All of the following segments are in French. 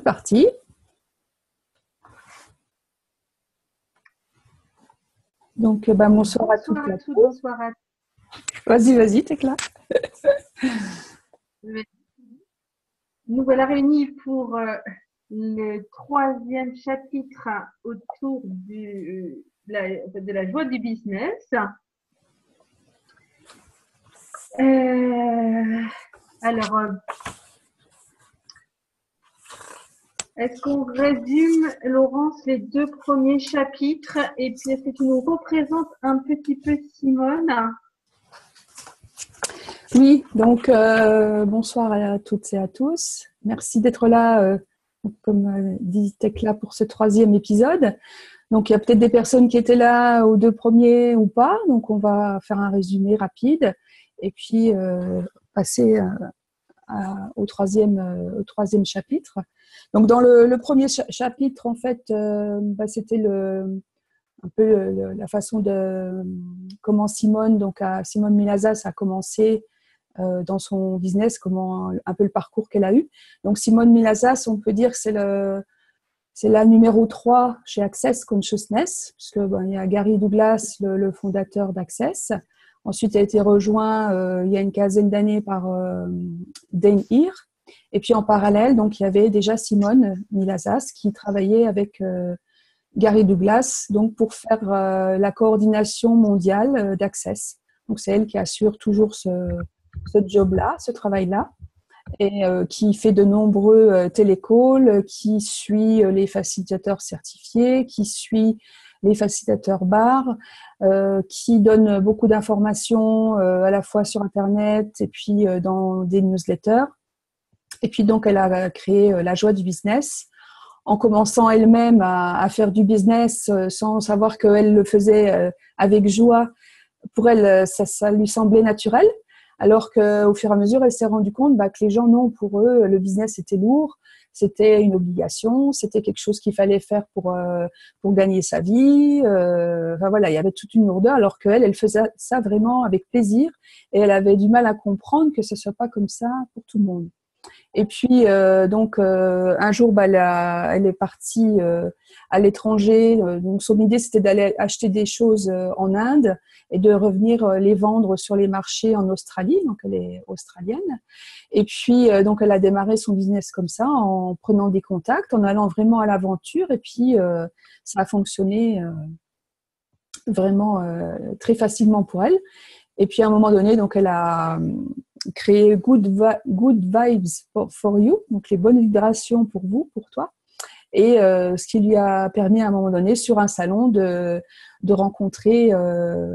parti. Donc, bonsoir à toutes. Bonsoir à tous. Vas-y, Tecla. Nous voilà réunis pour le troisième chapitre autour de la joie du business. Alors, est-ce qu'on résume, Laurence, les deux premiers chapitres et puis est-ce que tu nous représentes un petit peu Simone ? Oui, donc bonsoir à toutes et à tous. Merci d'être là, comme dit Tecla, pour ce troisième épisode. Donc, il y a peut-être des personnes qui étaient là aux deux premiers ou pas. Donc, on va faire un résumé rapide et puis passer au troisième chapitre. Donc, dans le premier chapitre, en fait, c'était un peu la façon de comment Simone Milazas a commencé dans son business, comment un peu le parcours qu'elle a eu. Donc Simone Milazas, on peut dire que c'est la numéro 3 chez Access Consciousness, puisque il y a Gary Douglas, le fondateur d'Access. Ensuite, elle a été rejoint il y a une quinzaine d'années par Dane Heer. Et puis en parallèle, donc il y avait déjà Simone Milazas qui travaillait avec Gary Douglas, donc pour faire la coordination mondiale d'Access. Donc c'est elle qui assure toujours ce job-là, ce travail-là, et qui fait de nombreux télécalls, qui suit les facilitateurs certifiés, qui suit les facilitateurs bars, qui donne beaucoup d'informations à la fois sur Internet et puis dans des newsletters. Et puis donc elle a créé la joie du business, en commençant elle-même à faire du business sans savoir qu'elle le faisait avec joie. Pour elle, ça lui semblait naturel, alors qu'au fur et à mesure, elle s'est rendue compte que les gens, non, pour eux, le business était lourd, c'était une obligation, c'était quelque chose qu'il fallait faire pour gagner sa vie. Enfin voilà, il y avait toute une lourdeur, alors qu'elle faisait ça vraiment avec plaisir, et elle avait du mal à comprendre que ce soit pas comme ça pour tout le monde. Et puis un jour, elle est partie à l'étranger. Donc son idée, c'était d'aller acheter des choses en Inde et de revenir les vendre sur les marchés en Australie. Donc elle est australienne. Et puis donc elle a démarré son business comme ça, en prenant des contacts, en allant vraiment à l'aventure. Et puis ça a fonctionné vraiment très facilement pour elle. Et puis à un moment donné, donc elle a créé Good Vibes for You, donc les bonnes vibrations pour vous, pour toi. Et ce qui lui a permis à un moment donné, sur un salon, de rencontrer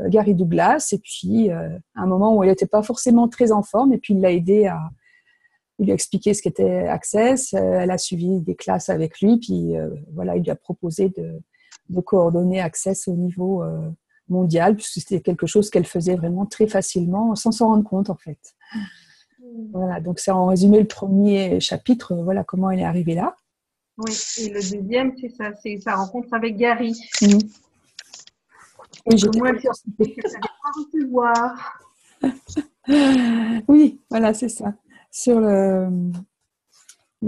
Gary Douglas. Et puis à un moment où elle n'était pas forcément très en forme, et puis il l'a aidé il lui a expliqué ce qu'était Access. Elle a suivi des classes avec lui, puis voilà, il lui a proposé de coordonner Access au niveau mondial, puisque c'était quelque chose qu'elle faisait vraiment très facilement, sans s'en rendre compte en fait. Voilà, donc c'est en résumé le premier chapitre, voilà comment elle est arrivée là. Oui, et le deuxième, c'est sa rencontre avec Gary. Et moi, elle s'est retrouvée qu'elle ne savait pas recevoir. Oui, voilà, c'est ça. Sur le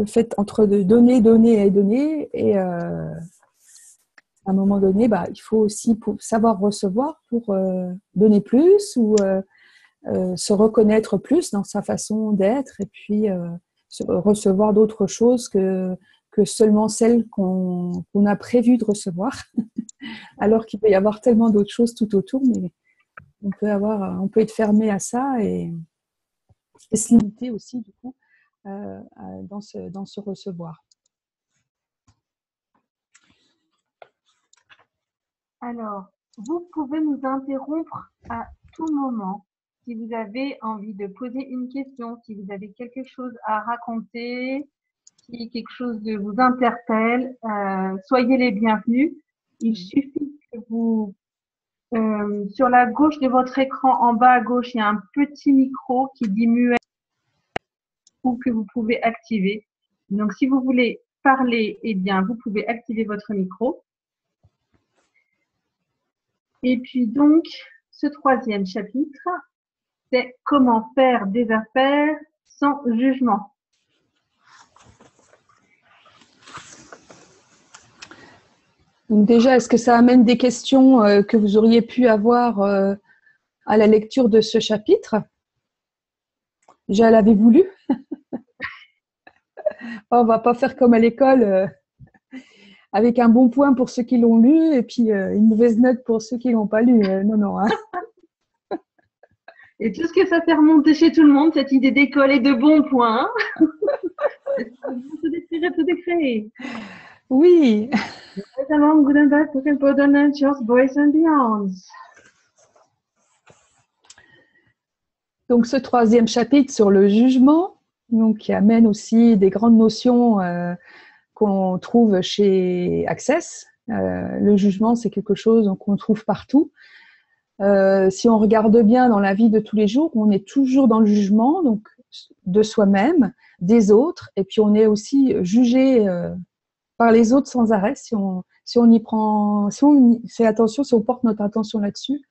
fait entre de donner et donner, et à un moment donné, il faut aussi savoir recevoir pour donner plus ou se reconnaître plus dans sa façon d'être, et puis recevoir d'autres choses que seulement celles qu'on a prévu de recevoir, alors qu'il peut y avoir tellement d'autres choses tout autour, mais on peut être fermé à ça et se limiter aussi du coup dans ce recevoir. Alors, vous pouvez nous interrompre à tout moment si vous avez envie de poser une question, si vous avez quelque chose à raconter, si quelque chose vous interpelle, soyez les bienvenus. Il suffit que vous, sur la gauche de votre écran, en bas à gauche, il y a un petit micro qui dit muet ou que vous pouvez activer. Donc, si vous voulez parler, eh bien, vous pouvez activer votre micro. Et puis donc, ce troisième chapitre, c'est comment faire des affaires sans jugement. Donc déjà, est-ce que ça amène des questions que vous auriez pu avoir à la lecture de ce chapitre? Déjà, l'avez-vous lu? On va pas faire comme à l'école avec un bon point pour ceux qui l'ont lu et puis une mauvaise note pour ceux qui l'ont pas lu. Non, non. Hein. Et tout ce que ça fait remonter chez tout le monde, cette idée d'école et de bons points. Tout décrire, tout décrire. Oui. Good and bad, broken, and just boys and beyonds. Donc ce troisième chapitre sur le jugement, donc qui amène aussi des grandes notions qu'on trouve chez Access. Le jugement, c'est quelque chose qu'on trouve partout. Si on regarde bien dans la vie de tous les jours, on est toujours dans le jugement, donc de soi-même, des autres, et puis on est aussi jugé par les autres sans arrêt. Si on y prend, si on fait attention, si on porte notre attention là-dessus,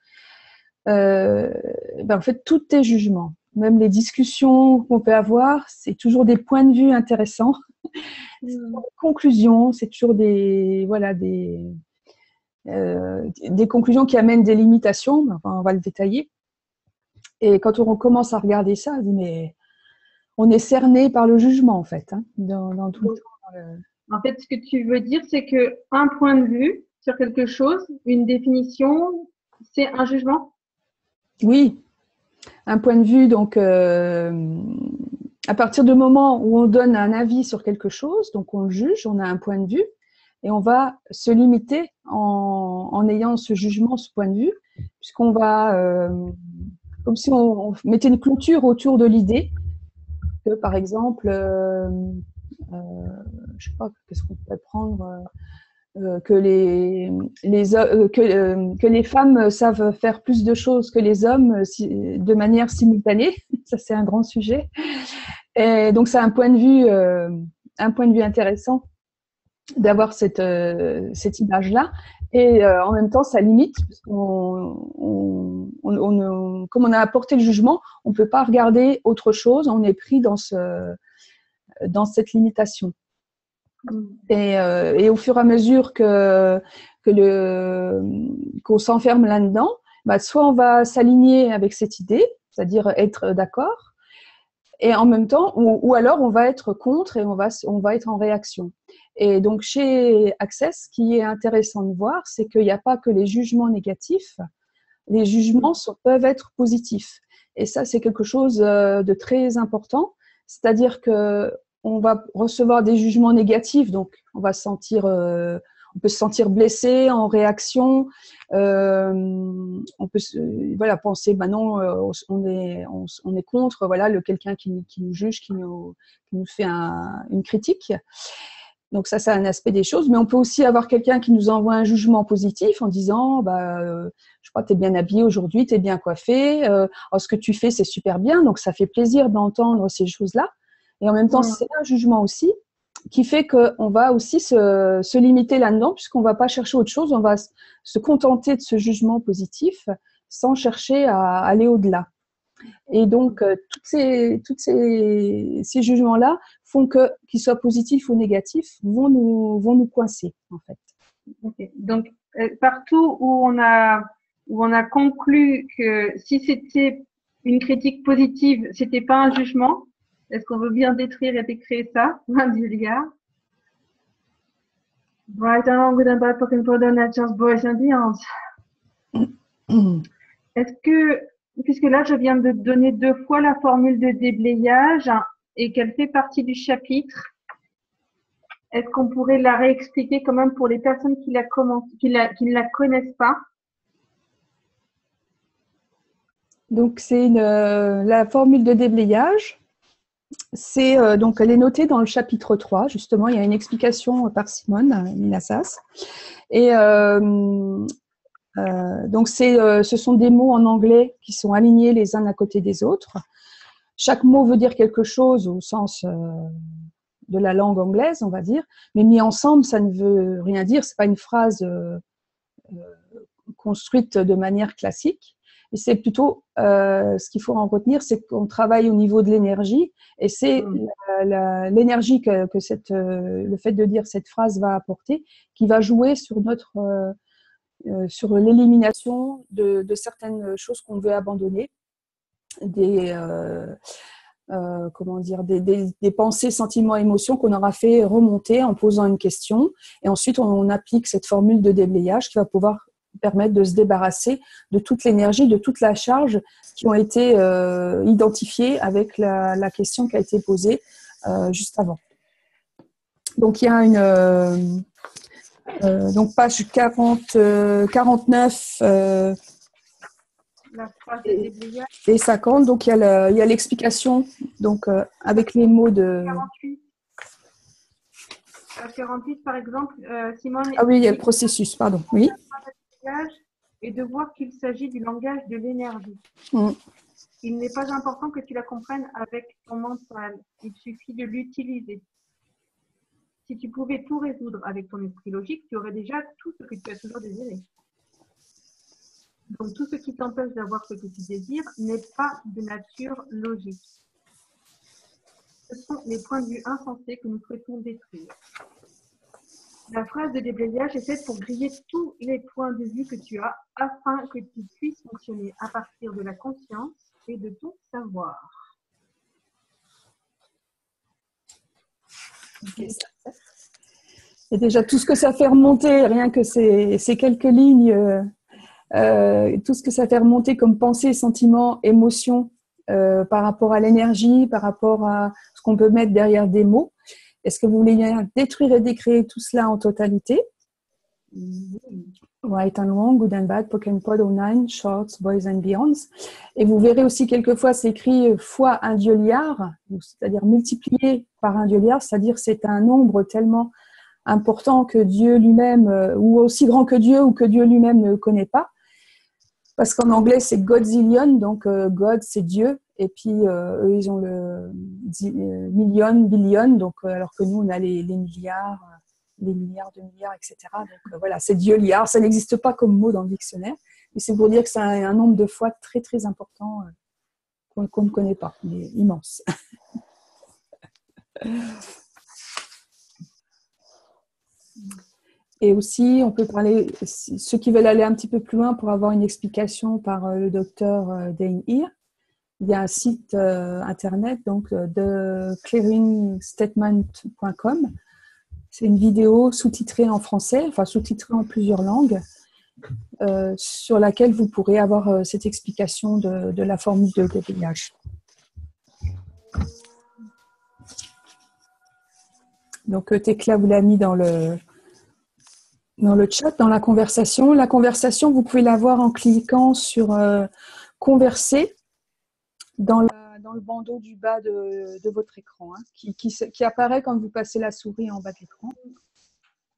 en fait, tout est jugement. Même les discussions qu'on peut avoir, c'est toujours des points de vue intéressants. Des conclusions, c'est toujours des conclusions qui amènent des limitations. Enfin, on va le détailler. Et quand on commence à regarder ça, on dit mais on est cerné par le jugement en fait, hein, dans tout le temps. En fait, ce que tu veux dire, c'est que un point de vue sur quelque chose, une définition, c'est un jugement? Oui, un point de vue, donc à partir du moment où on donne un avis sur quelque chose, donc on juge, on a un point de vue, et on va se limiter en ayant ce jugement, ce point de vue, puisqu'on va, comme si on mettait une clôture autour de l'idée, que par exemple, je sais pas, qu'est-ce qu'on pourrait prendre que les femmes savent faire plus de choses que les hommes de manière simultanée. Ça, c'est un grand sujet. Et donc, c'est un point de vue intéressant d'avoir cette image-là. Et en même temps, ça limite, parce comme on a apporté le jugement, on ne peut pas regarder autre chose. On est pris dans cette limitation. Et au fur et à mesure qu'on s'enferme là-dedans, soit on va s'aligner avec cette idée, c'est-à-dire être d'accord, et en même temps, ou alors on va être contre et on va être en réaction. Et donc chez Access, ce qui est intéressant de voir, c'est qu'il n'y a pas que les jugements négatifs, les jugements peuvent être positifs. Et ça, c'est quelque chose de très important, c'est-à-dire que on va recevoir des jugements négatifs, donc on peut se sentir blessé, en réaction, on peut penser, non, on est contre, quelqu'un qui nous juge, qui nous fait une critique. Donc ça, c'est un aspect des choses, mais on peut aussi avoir quelqu'un qui nous envoie un jugement positif en disant, je crois que tu es bien habillé aujourd'hui, tu es bien coiffé, ce que tu fais, c'est super bien, donc ça fait plaisir d'entendre ces choses-là. Et en même temps, c'est un jugement aussi qui fait qu'on va aussi se limiter là-dedans, puisqu'on ne va pas chercher autre chose, on va se contenter de ce jugement positif sans chercher à aller au-delà. Et donc, tous ces jugements-là font qu'ils soient positifs ou négatifs, vont nous coincer, en fait. Okay. Donc, partout où on a conclu que si c'était une critique positive, c'était pas un jugement. Est-ce qu'on veut bien détruire et décréer ça, Julia? Right along with the broken border nature's boys and beyond. Est-ce que, puisque là je viens de donner 2 fois la formule de déblayage et qu'elle fait partie du chapitre, est-ce qu'on pourrait la réexpliquer quand même pour les personnes qui ne la connaissent pas? Donc c'est la formule de déblayage. Donc elle est notée dans le chapitre 3, justement, il y a une explication par Simone Minassas. Et donc ce sont des mots en anglais qui sont alignés les uns à côté des autres. Chaque mot veut dire quelque chose au sens de la langue anglaise, on va dire, mais mis ensemble, ça ne veut rien dire, c'est pas une phrase construite de manière classique. Et c'est plutôt, ce qu'il faut en retenir, c'est qu'on travaille au niveau de l'énergie, et c'est l'énergie que le fait de dire cette phrase va apporter, qui va jouer sur sur l'élimination de certaines choses qu'on veut abandonner, comment dire, des pensées, sentiments, émotions qu'on aura fait remonter en posant une question. Et ensuite, on applique cette formule de déblayage qui va pouvoir permettre de se débarrasser de toute l'énergie, de toute la charge qui ont été identifiées avec la question qui a été posée juste avant. Donc, il y a donc page 49 La phrase de déblayage. et 50. Donc, il y a l'explication donc, avec les mots de… 48. Page 48, par exemple, Simone… Ah oui, il y a le processus, pardon. Oui. Et de voir qu'il s'agit du langage de l'énergie. Il n'est pas important que tu la comprennes avec ton mental. Il suffit de l'utiliser. Si tu pouvais tout résoudre avec ton esprit logique, tu aurais déjà tout ce que tu as toujours désiré. Donc, tout ce qui t'empêche d'avoir ce que tu désires n'est pas de nature logique. Ce sont les points de vue insensés que nous souhaitons détruire. La phrase de déblayage est faite pour griller tous les points de vue que tu as afin que tu puisses fonctionner à partir de la conscience et de ton savoir. Et déjà, tout ce que ça fait remonter, rien que ces quelques lignes, tout ce que ça fait remonter comme pensée, sentiment, émotion, par rapport à l'énergie, par rapport à ce qu'on peut mettre derrière des mots. Est-ce que vous voulez bien détruire et décréer tout cela en totalité? Right and wrong, good and bad, poke and pod, nine, shorts, boys and beyonds. Et vous verrez aussi quelquefois c'est écrit fois un dieu liard, c'est-à-dire multiplié par un dieu liard, c'est-à-dire c'est un nombre tellement important que Dieu lui-même, ou aussi grand que Dieu, ou que Dieu lui-même ne connaît pas. Parce qu'en anglais c'est Godzillion, donc God c'est Dieu, et puis eux ils ont le million, billion, donc alors que nous on a les milliards, les milliards de milliards, etc. Donc voilà, c'est Dieu liard, ça n'existe pas comme mot dans le dictionnaire, mais c'est pour dire que c'est un nombre de fois très très important qu'on ne connaît pas, mais immense. Et aussi, on peut parler, ceux qui veulent aller un petit peu plus loin pour avoir une explication par le docteur Dain Heer, il y a un site internet, donc de clearingstatement.com. C'est une vidéo sous-titrée en français, enfin sous-titrée en plusieurs langues, sur laquelle vous pourrez avoir cette explication de la formule de déblayage. Donc Tekla vous l'a mis dans le chat, dans la conversation. La conversation, vous pouvez la voir en cliquant sur converser dans le bandeau du bas de votre écran, hein, qui apparaît quand vous passez la souris en bas de l'écran.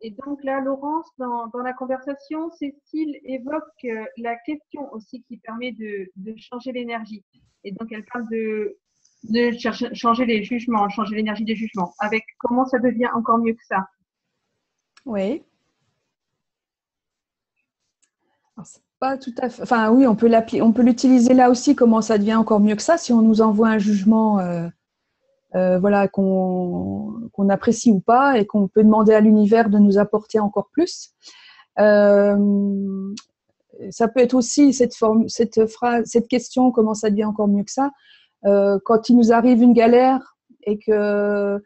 Et donc là, Laurence, dans la conversation, Cécile évoque la question aussi qui permet de changer l'énergie. Et donc, elle parle de changer les jugements, changer l'énergie des jugements, avec comment ça devient encore mieux que ça. Oui. Alors, c'est pas tout à fait… Enfin, oui, on peut l'utiliser là aussi, comment ça devient encore mieux que ça, si on nous envoie un jugement voilà, qu'on apprécie ou pas, et qu'on peut demander à l'univers de nous apporter encore plus. Ça peut être aussi cette phrase, cette question, comment ça devient encore mieux que ça, quand il nous arrive une galère et que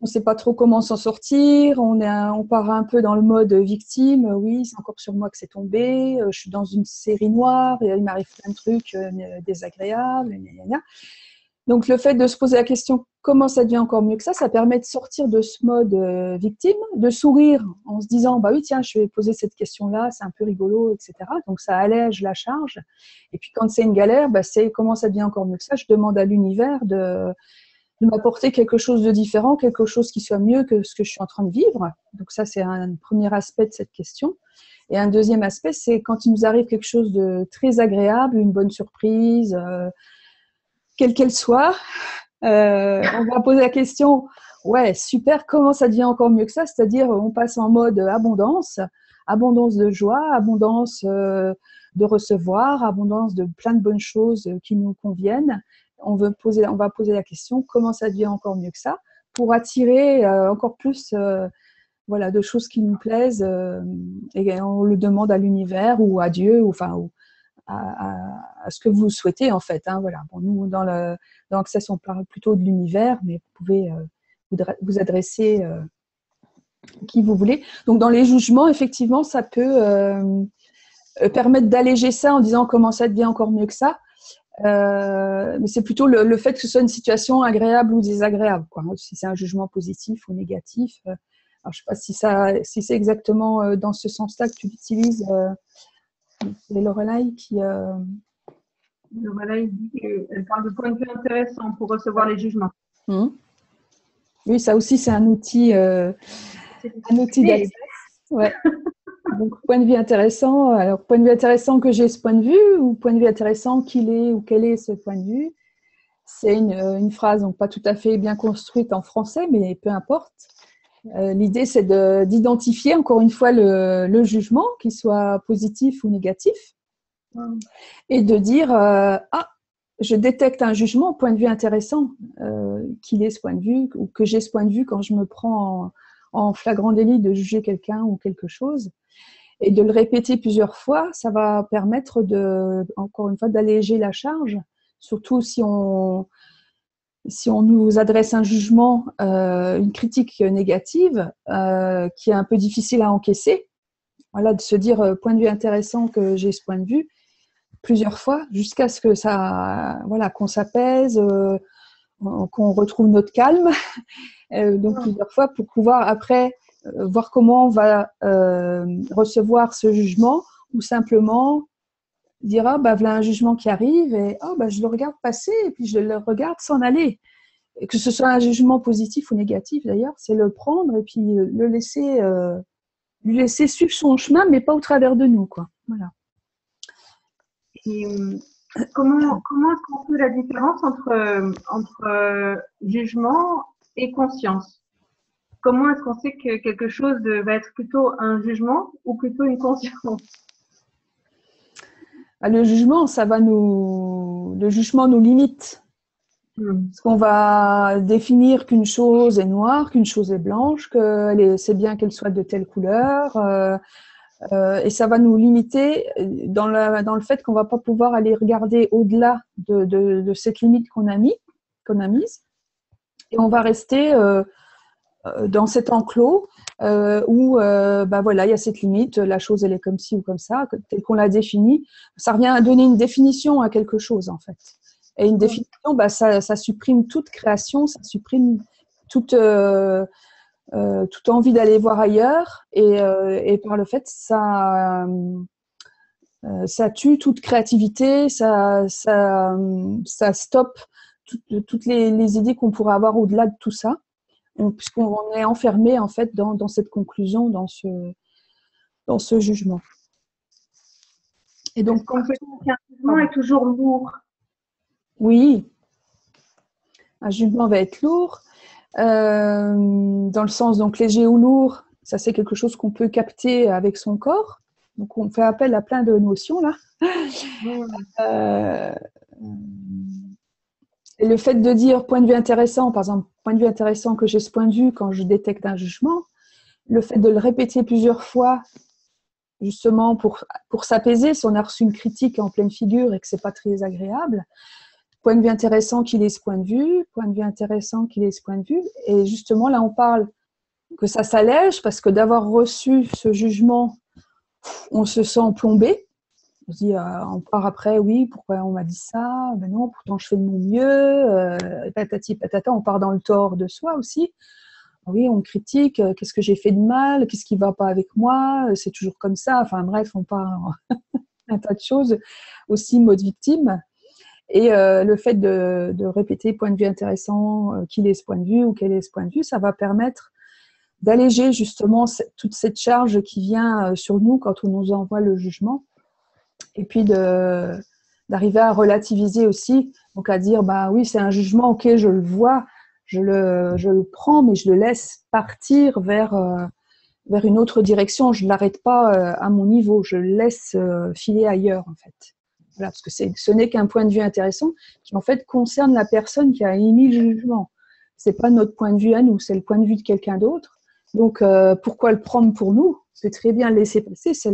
on ne sait pas trop comment s'en sortir, on part un peu dans le mode victime, oui, c'est encore sur moi que c'est tombé, je suis dans une série noire, et il m'arrive plein de trucs désagréables, Donc le fait de se poser la question comment ça devient encore mieux que ça permet de sortir de ce mode victime, de sourire en se disant bah oui tiens je vais poser cette question-là, c'est un peu rigolo, etc. Donc ça allège la charge. Et puis quand c'est une galère, c'est comment ça devient encore mieux que ça. Je demande à l'univers de m'apporter quelque chose de différent, quelque chose qui soit mieux que ce que je suis en train de vivre. Donc ça c'est un premier aspect de cette question. Et un deuxième aspect, c'est quand il nous arrive quelque chose de très agréable, une bonne surprise, quelle qu'elle soit, on va poser la question, ouais, super, comment ça devient encore mieux que ça? C'est-à-dire, on passe en mode abondance de joie, abondance de recevoir, abondance de plein de bonnes choses qui nous conviennent. On va poser la question, comment ça devient encore mieux que ça, pour attirer encore plus de choses qui nous plaisent, et on le demande à l'univers ou à Dieu, ou à ce que vous souhaitez en fait. Voilà. Bon, nous, dans l'Access, on parle plutôt de l'univers, mais vous pouvez vous adresser qui vous voulez. Donc, dans les jugements, effectivement, ça peut permettre d'alléger ça en disant comment ça devient encore mieux que ça. Mais c'est plutôt le fait que ce soit une situation agréable ou désagréable, quoi. Si c'est un jugement positif ou négatif. Alors, je ne sais pas si c'est exactement dans ce sens-là que tu l'utilises. C'est Lorelai qui… Lorelai dit qu'elle parle de point de vue intéressant pour recevoir les jugements. Oui, ça aussi, c'est un outil d'accès. Ouais. Donc, point de vue intéressant. Alors, point de vue intéressant que j'ai ce point de vue, ou point de vue intéressant qu'il est ou quel est ce point de vue. C'est une phrase donc pas tout à fait bien construite en français, mais peu importe. L'idée, c'est d'identifier encore une fois le jugement, qu'il soit positif ou négatif, et de dire je détecte un jugement, point de vue intéressant, qu'il ait ce point de vue, ou que j'ai ce point de vue quand je me prends en flagrant délit de juger quelqu'un ou quelque chose. Et de le répéter plusieurs fois, ça va permettre encore une fois, d'alléger la charge, surtout si on nous adresse un jugement, une critique négative, qui est un peu difficile à encaisser. Voilà, de se dire point de vue intéressant que j'ai ce point de vue plusieurs fois, jusqu'à ce que qu'on s'apaise, qu'on retrouve notre calme. Donc plusieurs fois pour pouvoir après voir comment on va recevoir ce jugement, ou simplement dire voilà un jugement qui arrive et je le regarde passer et puis je le regarde s'en aller. Et que ce soit un jugement positif ou négatif d'ailleurs, c'est le prendre et puis le laisser lui laisser suivre son chemin, mais pas au travers de nous, quoi. Voilà. Et comment est-ce qu'on fait la différence entre jugement et conscience? Comment est-ce qu'on sait que quelque chose va être plutôt un jugement ou plutôt une conscience? Le jugement, le jugement nous limite. Parce qu'on va définir qu'une chose est noire, qu'une chose est blanche, que c'est bien qu'elle soit de telle couleur, et ça va nous limiter dans le fait qu'on va pas pouvoir aller regarder au-delà de cette limite qu'on a mise, et on va rester dans cet enclos où il y a cette limite, la chose elle est comme ci ou comme ça, telle qu'on l'a définie. Ça revient à donner une définition à quelque chose en fait. Et une définition, ça supprime toute création, ça supprime toute envie d'aller voir ailleurs, et par le fait, ça tue toute créativité, ça stoppe toutes les idées qu'on pourrait avoir au-delà de tout ça, puisqu'on est enfermé en fait dans cette conclusion, dans ce jugement. Et donc, un jugement est toujours lourd. Oui, un jugement va être lourd, dans le sens, donc léger ou lourd, ça c'est quelque chose qu'on peut capter avec son corps. Donc on fait appel à plein de notions là. Et le fait de dire point de vue intéressant, par exemple, point de vue intéressant que j'ai ce point de vue quand je détecte un jugement, le fait de le répéter plusieurs fois, justement pour s'apaiser, si on a reçu une critique en pleine figure et que c'est pas très agréable. Point de vue intéressant qu'il ait ce point de vue, point de vue intéressant qu'il ait ce point de vue. Et justement, là, on parle que ça s'allège parce que d'avoir reçu ce jugement, on se sent plombé. On se dit, on part après, oui, pourquoi on m'a dit ça? Ben non, pourtant je fais de mon mieux. Patati patata, on part dans le tort de soi aussi. Oui, on me critique, qu'est-ce que j'ai fait de mal? Qu'est-ce qui ne va pas avec moi? C'est toujours comme ça. Enfin bref, on part un tas de choses, aussi mode victime. Et le fait de répéter point de vue intéressant, qu'il ait ce point de vue ou qu'elle ait ce point de vue, ça va permettre d'alléger justement toute cette charge qui vient sur nous quand on nous envoie le jugement. Et puis d'arriver à relativiser aussi, donc à dire oui, c'est un jugement, ok, je le vois, je le prends, mais je le laisse partir vers vers une autre direction. Je ne l'arrête pas à mon niveau, je le laisse filer ailleurs en fait. Voilà, parce que ce n'est qu'un point de vue intéressant qui en fait concerne la personne qui a émis le jugement. C'est pas notre point de vue à nous, c'est le point de vue de quelqu'un d'autre. Donc pourquoi le prendre pour nous? On peut très bien le laisser passer. C'est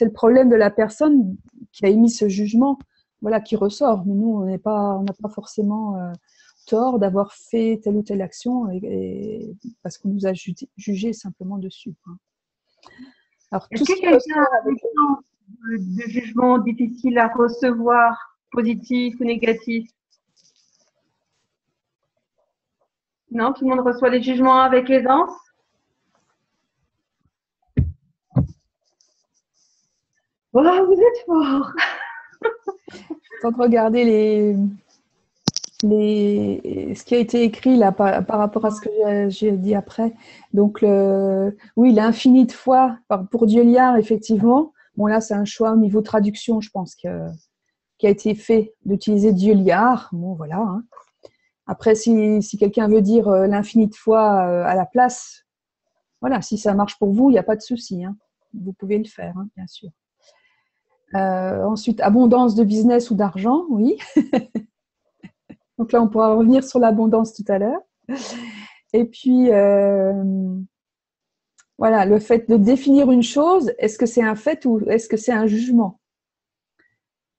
le problème de la personne qui a émis ce jugement, voilà, qui ressort. Mais nous, on n'a pas forcément tort d'avoir fait telle ou telle action parce qu'on nous a jugé simplement dessus. Alors, est-ce que quelqu'un a un sens de jugement difficile à recevoir, positif ou négatif? Non, tout le monde reçoit les jugements avec aisance? Oh, vous êtes fort! Quand on regarder ce qui a été écrit là par rapport à ce que j'ai dit après. Donc, oui, l'infini de fois pour Dieuliard, effectivement. Bon, là, c'est un choix au niveau traduction, je pense, qui a été fait d'utiliser Dieuliard. Bon, voilà. Hein. Après, si quelqu'un veut dire l'infini de fois à la place, voilà, si ça marche pour vous, il n'y a pas de souci. Hein. Vous pouvez le faire, hein, bien sûr. Ensuite, abondance de business ou d'argent, oui. Donc là, on pourra revenir sur l'abondance tout à l'heure. Et puis, voilà, le fait de définir une chose, est-ce que c'est un fait ou est-ce que c'est un jugement?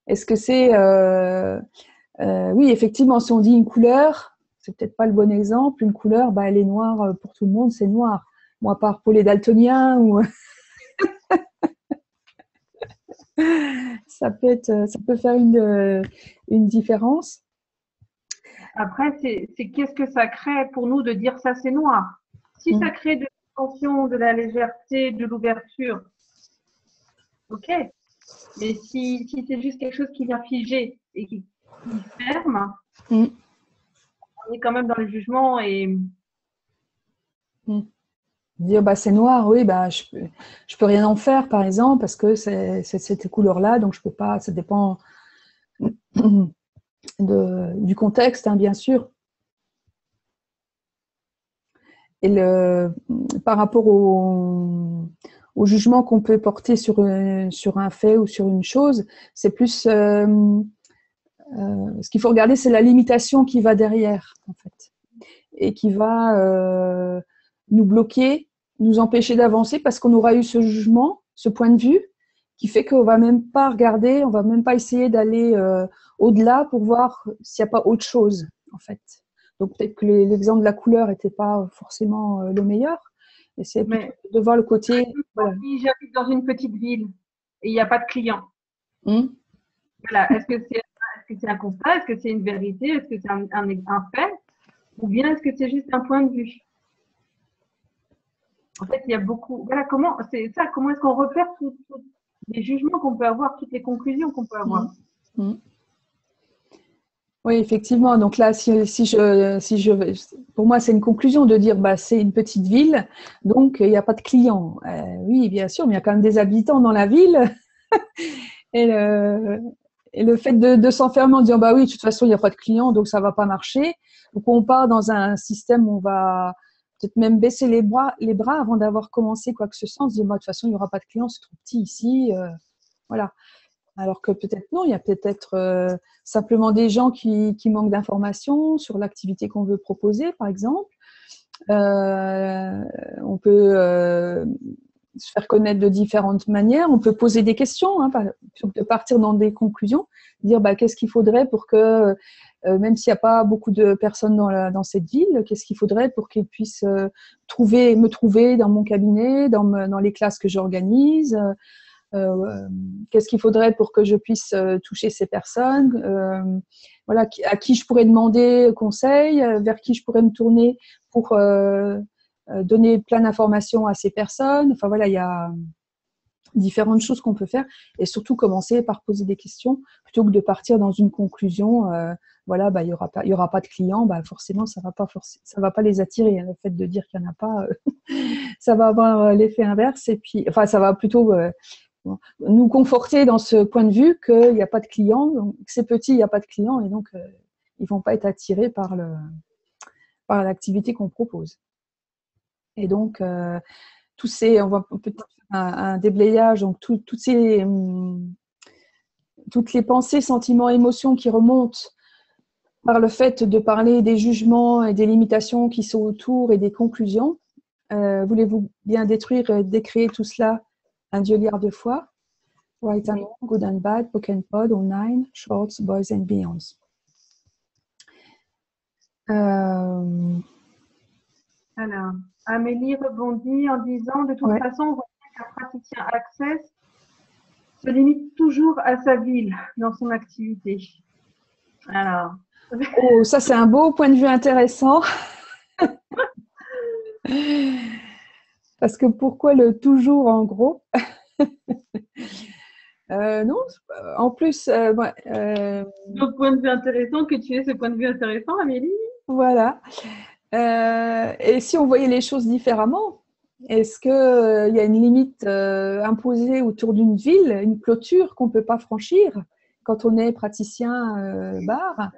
Est-ce que c'est… oui, effectivement, si on dit une couleur, c'est peut-être pas le bon exemple. Une couleur, bah, elle est noire pour tout le monde, c'est noir. Moi, à part pour les daltoniens, ou… ça peut faire une différence. Après, c'est qu'est-ce que ça crée pour nous de dire ça c'est noir. Si ça crée de l'attention, de la légèreté, de l'ouverture, ok. Mais si c'est juste quelque chose qui vient figer et qui ferme, on est quand même dans le jugement et… Dire bah c'est noir, oui, bah je peux rien en faire par exemple parce que c'est cette couleur-là, donc je peux pas. Ça dépend du contexte, hein, bien sûr. Et par rapport au jugement qu'on peut porter sur un fait ou sur une chose, c'est plus ce qu'il faut regarder, c'est la limitation qui va derrière, en fait, et qui va nous bloquer, nous empêcher d'avancer parce qu'on aura eu ce jugement, ce point de vue, qui fait qu'on va même pas regarder, on va même pas essayer d'aller au-delà pour voir s'il n'y a pas autre chose, en fait. Donc peut-être que l'exemple de la couleur n'était pas forcément le meilleur, mais c'est plutôt de voir le côté… Voilà. Si j'habite dans une petite ville et il n'y a pas de clients, voilà, est-ce que c'est un constat, est-ce que c'est une vérité, est-ce que c'est un fait, ou bien est-ce que c'est juste un point de vue? En fait, il y a beaucoup… Voilà, comment est-ce qu'on repère tous les jugements qu'on peut avoir, toutes les conclusions qu'on peut avoir? Oui, effectivement. Donc là, pour moi, c'est une conclusion de dire, bah, c'est une petite ville, donc il n'y a pas de clients. Oui, bien sûr, mais il y a quand même des habitants dans la ville. et le fait de s'enfermer en disant, bah oui, de toute façon, il n'y a pas de clients, donc ça va pas marcher. Donc on part dans un système où on va peut-être même baisser les bras avant d'avoir commencé quoi que ce soit. On se dit, bah, de toute façon, il n'y aura pas de clients, c'est trop petit ici. Voilà. Alors que peut-être non, il y a peut-être simplement des gens qui manquent d'informations sur l'activité qu'on veut proposer, par exemple. On peut se faire connaître de différentes manières. On peut poser des questions, hein, plutôt que de partir dans des conclusions, dire bah, qu'est-ce qu'il faudrait pour que, même s'il n'y a pas beaucoup de personnes dans cette ville, qu'est-ce qu'il faudrait pour qu'ils puissent me trouver dans mon cabinet, dans les classes que j'organise. Qu'est-ce qu'il faudrait pour que je puisse toucher ces personnes, voilà, à qui je pourrais demander conseil, vers qui je pourrais me tourner pour donner plein d'informations à ces personnes. Enfin voilà, il y a différentes choses qu'on peut faire et surtout commencer par poser des questions plutôt que de partir dans une conclusion. Voilà, bah, il y aura pas de clients, bah, forcément ça va pas les attirer. Hein, le fait de dire qu'il y en a pas, ça va avoir l'effet inverse et puis, enfin, ça va plutôt nous conforter dans ce point de vue qu'il n'y a pas de clients, donc c'est petit, il n'y a pas de clients et donc ils ne vont pas être attirés par l'activité qu'on propose. Et donc, on va peut-être faire un déblayage, donc toutes les pensées, sentiments, émotions qui remontent par le fait de parler des jugements et des limitations qui sont autour et des conclusions. Voulez-vous bien détruire et décréer tout cela un Dieu liard de foi? Right and wrong, good and bad, poke and pod, all nine, shorts, boys and beyonds. Alors, Amélie rebondit en disant, de toute Ouais. façon, on voit qu'un praticien Access se limite toujours à sa ville dans son activité. Alors, Oh, ça c'est un beau point de vue intéressant. Parce que pourquoi le toujours en gros? Non, en plus, donc point de vue intéressant, que tu aies ce point de vue intéressant, Amélie. voilà. Et si on voyait les choses différemment, est-ce qu'il y a une limite imposée autour d'une ville, une clôture qu'on ne peut pas franchir quand on est praticien bar?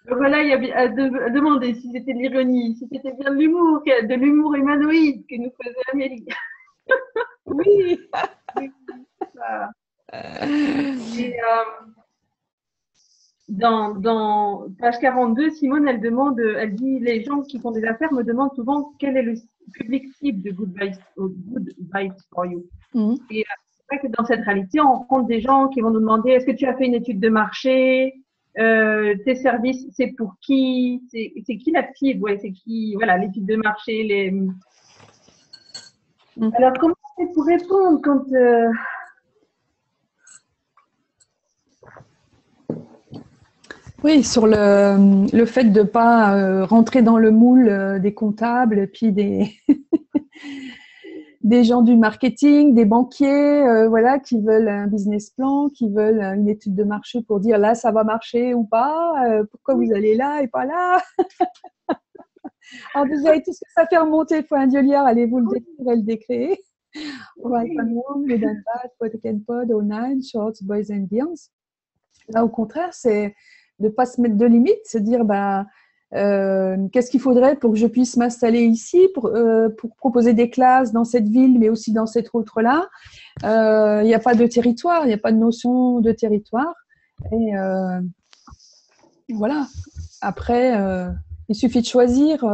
Voilà, il y a à demander si c'était de l'ironie, si c'était bien de l'humour humanoïde que nous faisait Amélie. Oui. Ça. Et, dans page 42, Simone, elle dit, les gens qui font des affaires me demandent souvent quel est le public cible de Good Vibes for You. Et c'est vrai que dans cette réalité, on rencontre des gens qui vont nous demander, est-ce que tu as fait une étude de marché? Tes services, c'est pour qui? C'est qui la cible? Ouais, c'est qui? Voilà, l'étude de marché, Alors, comment on fait pour répondre quand Oui, sur le fait de ne pas rentrer dans le moule des comptables et puis des gens du marketing, des banquiers, voilà, qui veulent un business plan, qui veulent une étude de marché pour dire là, ça va marcher ou pas, pourquoi vous allez là et pas là. Alors, vous avez tout ce que ça fait remonter, il faut un Dieu liard, allez-vous le décrire et le décréer. Right and wrong, good and bad, pod and pod, all nine, shorts, boys and beyonds. Là, au contraire, c'est de ne pas se mettre de limites, se dire qu'est-ce qu'il faudrait pour que je puisse m'installer ici, pour proposer des classes dans cette ville, mais aussi dans cette autre-là. Il n'y a pas de territoire, il n'y a pas de notion de territoire. Et voilà. Après, il suffit de choisir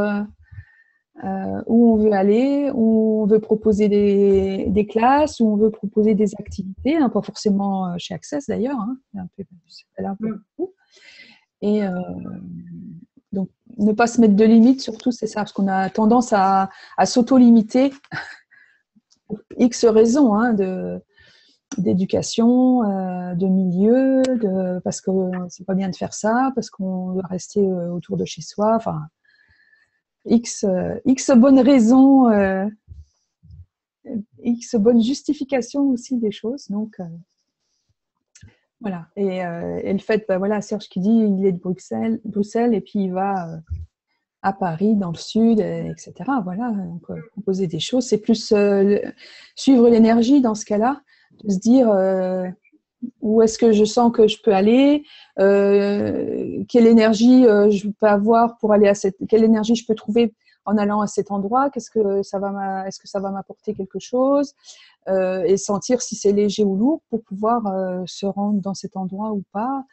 où on veut aller, où on veut proposer des classes, où on veut proposer des activités, hein, pas forcément chez Access d'ailleurs, hein, un peu beaucoup. Et donc, ne pas se mettre de limites, surtout, c'est ça, parce qu'on a tendance à s'auto-limiter pour X raisons, hein, d'éducation, de milieu, parce que c'est pas bien de faire ça, parce qu'on doit rester autour de chez soi, enfin, X bonnes raisons, X bonnes justifications aussi des choses, donc voilà. Et le fait, voilà, Serge qui dit il est de Bruxelles et puis il va à Paris, dans le sud, etc. Voilà, donc proposer des choses, c'est plus suivre l'énergie dans ce cas-là, de se dire où est-ce que je sens que je peux aller, quelle énergie je peux avoir pour aller quelle énergie je peux trouver en allant à cet endroit, est-ce que ça va m'apporter quelque chose, et sentir si c'est léger ou lourd pour pouvoir se rendre dans cet endroit ou pas,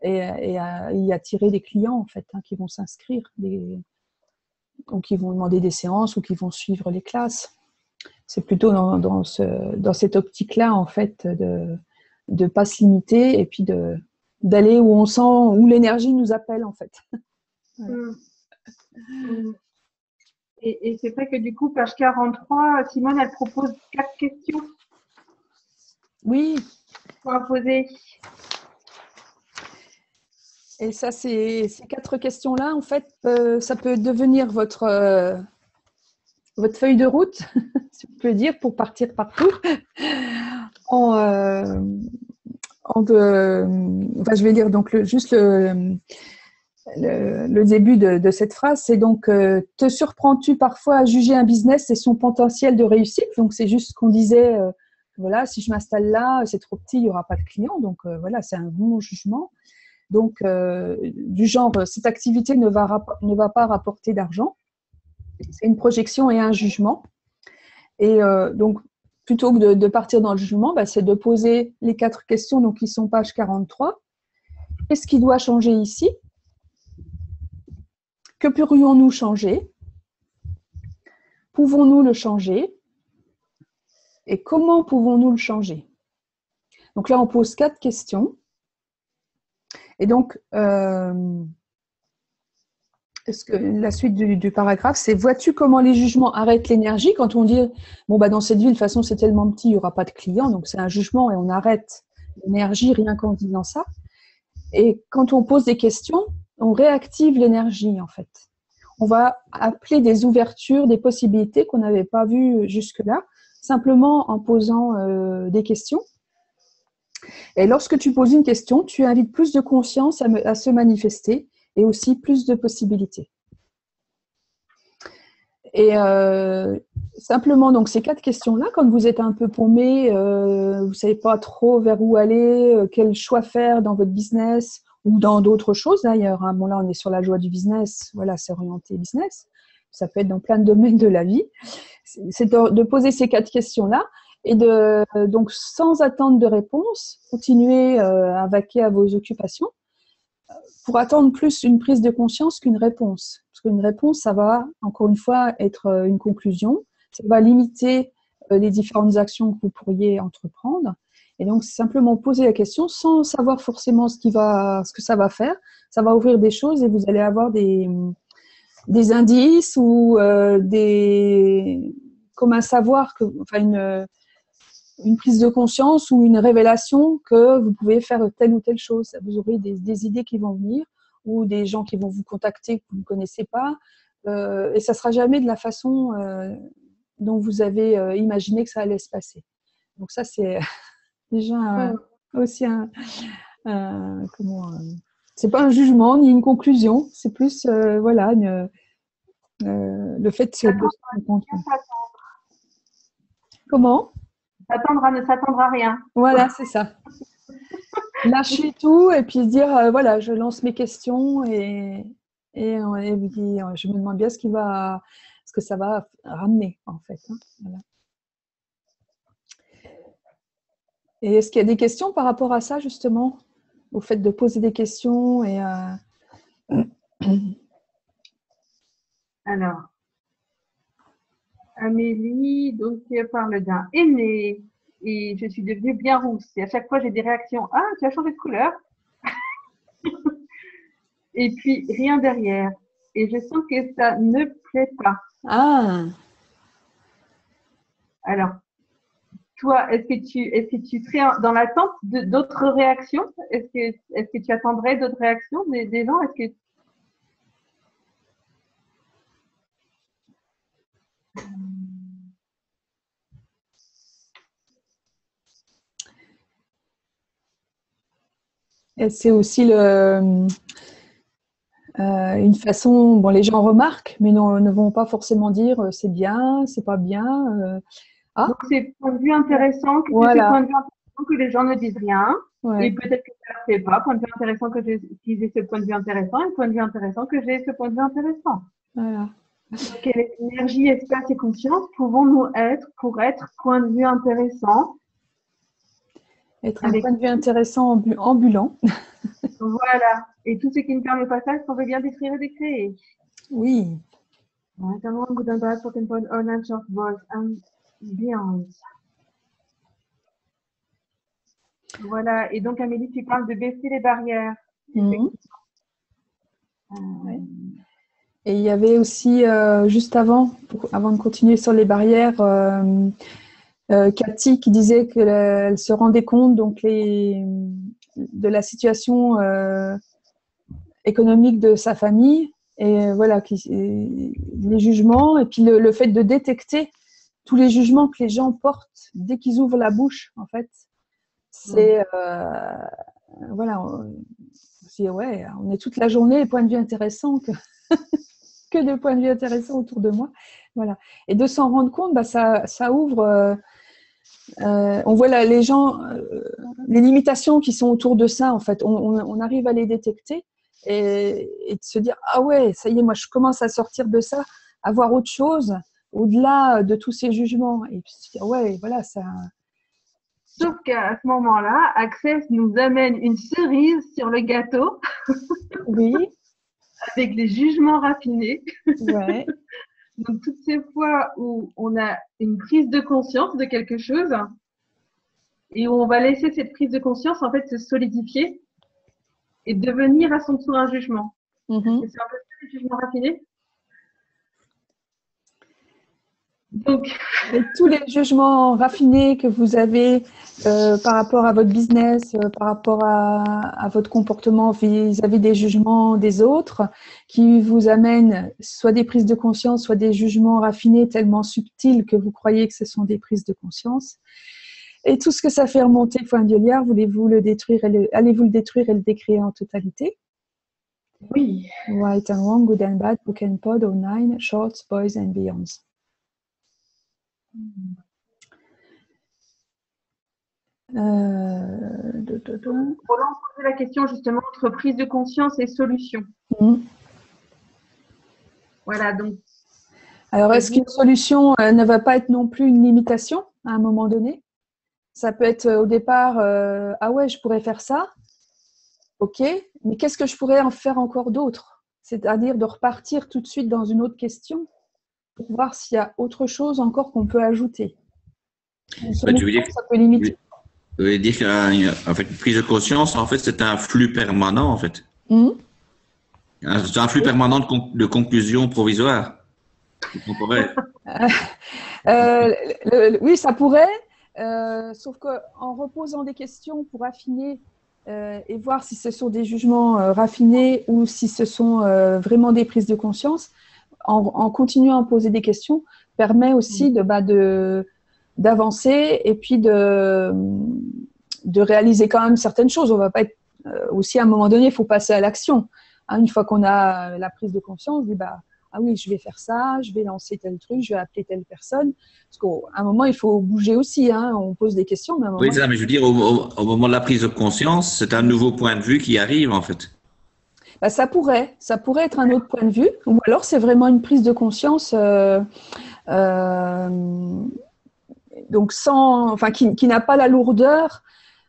et y attirer des clients en fait, hein, qui vont s'inscrire, ou qui vont demander des séances ou qui vont suivre les classes. C'est plutôt dans cette optique-là en fait, de ne pas se limiter et puis d'aller où on sent, où l'énergie nous appelle en fait. Voilà. Et c'est vrai que du coup, page 43, Simone, elle propose 4 questions. Oui. Pour poser. Et ça, ces 4 questions-là, en fait, ça peut devenir votre feuille de route, si on peut dire, pour partir partout. Je vais lire donc juste le début de cette phrase. C'est donc te surprends-tu parfois à juger un business et son potentiel de réussite? Donc c'est juste ce qu'on disait. Voilà, si je m'installe là, c'est trop petit, il n'y aura pas de clients. Donc voilà, c'est un bon jugement. Donc du genre, cette activité ne va pas rapporter d'argent. C'est une projection et un jugement. Et donc, plutôt que de partir dans le jugement, c'est de poser les 4 questions, donc qui sont page 43. Qu'est-ce qui doit changer ici? Que pourrions-nous changer? Pouvons-nous le changer? Et comment pouvons-nous le changer? Donc là, on pose 4 questions. Et donc, la suite du paragraphe, c'est « Vois-tu comment les jugements arrêtent l'énergie ?» Quand on dit « Bon, dans cette ville, de toute façon, c'est tellement petit, il n'y aura pas de clients, donc c'est un jugement et on arrête l'énergie rien qu'en disant ça. » Et quand on pose des questions, on réactive l'énergie, en fait. On va appeler des ouvertures, des possibilités qu'on n'avait pas vues jusque-là, simplement en posant des questions. Et lorsque tu poses une question, tu invites plus de conscience à se manifester et aussi plus de possibilités. Et simplement, donc ces 4 questions-là, quand vous êtes un peu paumé, vous ne savez pas trop vers où aller, quel choix faire dans votre business ou dans d'autres choses d'ailleurs. Hein. Bon, là, on est sur la joie du business, voilà, c'est orienté business. Ça peut être dans plein de domaines de la vie. C'est de poser ces 4 questions-là et donc, sans attendre de réponse, continuer à vaquer à vos occupations pour attendre plus une prise de conscience qu'une réponse. Parce qu'une réponse, ça va, encore une fois, être une conclusion. Ça va limiter les différentes actions que vous pourriez entreprendre. Et donc, c'est simplement poser la question sans savoir forcément ce que ça va faire. Ça va ouvrir des choses et vous allez avoir des indices ou comme un savoir, une prise de conscience ou une révélation que vous pouvez faire telle ou telle chose. Vous aurez des idées qui vont venir ou des gens qui vont vous contacter que vous ne connaissez pas. Et ça ne sera jamais de la façon dont vous avez imaginé que ça allait se passer. Donc ça, c'est déjà aussi c'est pas un jugement ni une conclusion. C'est plus, le fait de se rendre compte. Comment ? S'attendre à ne s'attendre à rien. Voilà, c'est ça. Lâcher tout et puis se dire, voilà, je lance mes questions et puis, je me demande bien ce que ça va ramener, en fait. Hein. Voilà. Et est-ce qu'il y a des questions par rapport à ça, justement, au fait de poser des questions et Alors, Amélie, donc, parle d'un aîné et je suis devenue bien rousse. Et à chaque fois, j'ai des réactions. Ah, tu as changé de couleur. Et puis, rien derrière. Et je sens que ça ne plaît pas. Ah. Alors, toi, est-ce que tu serais dans l'attente d'autres réactions? Est-ce que tu attendrais d'autres réactions des gens? Est-ce que Et c'est aussi une façon, bon, les gens remarquent, mais ne vont pas forcément dire c'est bien, c'est pas bien. Donc, c'est point de vue intéressant, que voilà. point de vue intéressant que les gens ne disent rien. Ouais. Et peut-être que ça ne fait pas. Point de vue intéressant qu'ils aient ce point de vue intéressant et point de vue intéressant que j'ai ce point de vue intéressant. Voilà. Donc, quelle énergie, espace et conscience pouvons-nous être pour être point de vue intéressant? Être un point de vue intéressant ambulant. Voilà. Et tout ce qui ne permet pas ça, qu'on veut bien détruire et décréer. Oui. Voilà. Et donc, Amélie, tu parles de baisser les barrières. Mmh. Ouais. Et il y avait aussi, juste avant de continuer sur les barrières, Cathy qui disait qu'elle se rendait compte donc de la situation économique de sa famille et voilà les jugements et puis le fait de détecter tous les jugements que les gens portent dès qu'ils ouvrent la bouche, en fait. C'est voilà, on est toute la journée point de vue intéressant que de points de vue intéressants autour de moi, voilà. Et de s'en rendre compte, ça ouvre. On voit là, les gens, les limitations qui sont autour de ça, en fait. On arrive à les détecter et de se dire ah ouais, ça y est, moi je commence à sortir de ça, à voir autre chose. au-delà de tous ces jugements. Et puis, ouais, voilà, ça. Sauf qu'à ce moment-là, Access nous amène une cerise sur le gâteau Oui, avec les jugements raffinés. ouais. Donc, toutes ces fois où on a une prise de conscience de quelque chose et où on va laisser cette prise de conscience, en fait, se solidifier et devenir à son tour un jugement. Mhm. C'est un peu ça, les jugements raffinés. Donc, Et tous les jugements raffinés que vous avez par rapport à votre business, par rapport à votre comportement vis-à-vis des jugements des autres, qui vous amènent soit des prises de conscience, soit des jugements raffinés tellement subtils que vous croyez que ce sont des prises de conscience. Et tout ce que ça fait remonter, point de liard, voulez-vous le détruire allez-vous le détruire et le décréer en totalité? oui. Right and wrong, good and bad, book and pod, all nine, shorts, boys and beyonds. Roland posait la question justement entre prise de conscience et solution. Voilà, donc. Alors, est-ce qu'une solution ne va pas être non plus une limitation à un moment donné? Ça peut être au départ, ah ouais, je pourrais faire ça, ok, mais qu'est-ce que je pourrais en faire encore d'autre? C'est-à-dire de repartir tout de suite dans une autre question pour voir s'il y a autre chose encore qu'on peut ajouter. Tu veux dire, ça peut limiter. vous voulez dire qu'en fait, une prise de conscience, en fait, c'est un flux permanent, en fait. C'est un flux permanent de conclusions provisoires, temporaires. Oui, ça pourrait, sauf qu'en reposant des questions pour affiner et voir si ce sont des jugements raffinés ou si ce sont vraiment des prises de conscience, en continuant à poser des questions, permet aussi d'avancer et puis de réaliser quand même certaines choses. On va pas être aussi à un moment donné, il faut passer à l'action. Hein, une fois qu'on a la prise de conscience, on dit ah oui, je vais faire ça, je vais lancer tel truc, je vais appeler telle personne. Parce qu'à un moment, il faut bouger aussi. Hein, on pose des questions, mais à un moment. Oui, ça, mais je veux dire, au moment de la prise de conscience, c'est un nouveau point de vue qui arrive, en fait. Ça pourrait être un autre point de vue, ou alors c'est vraiment une prise de conscience. Donc qui n'a pas la lourdeur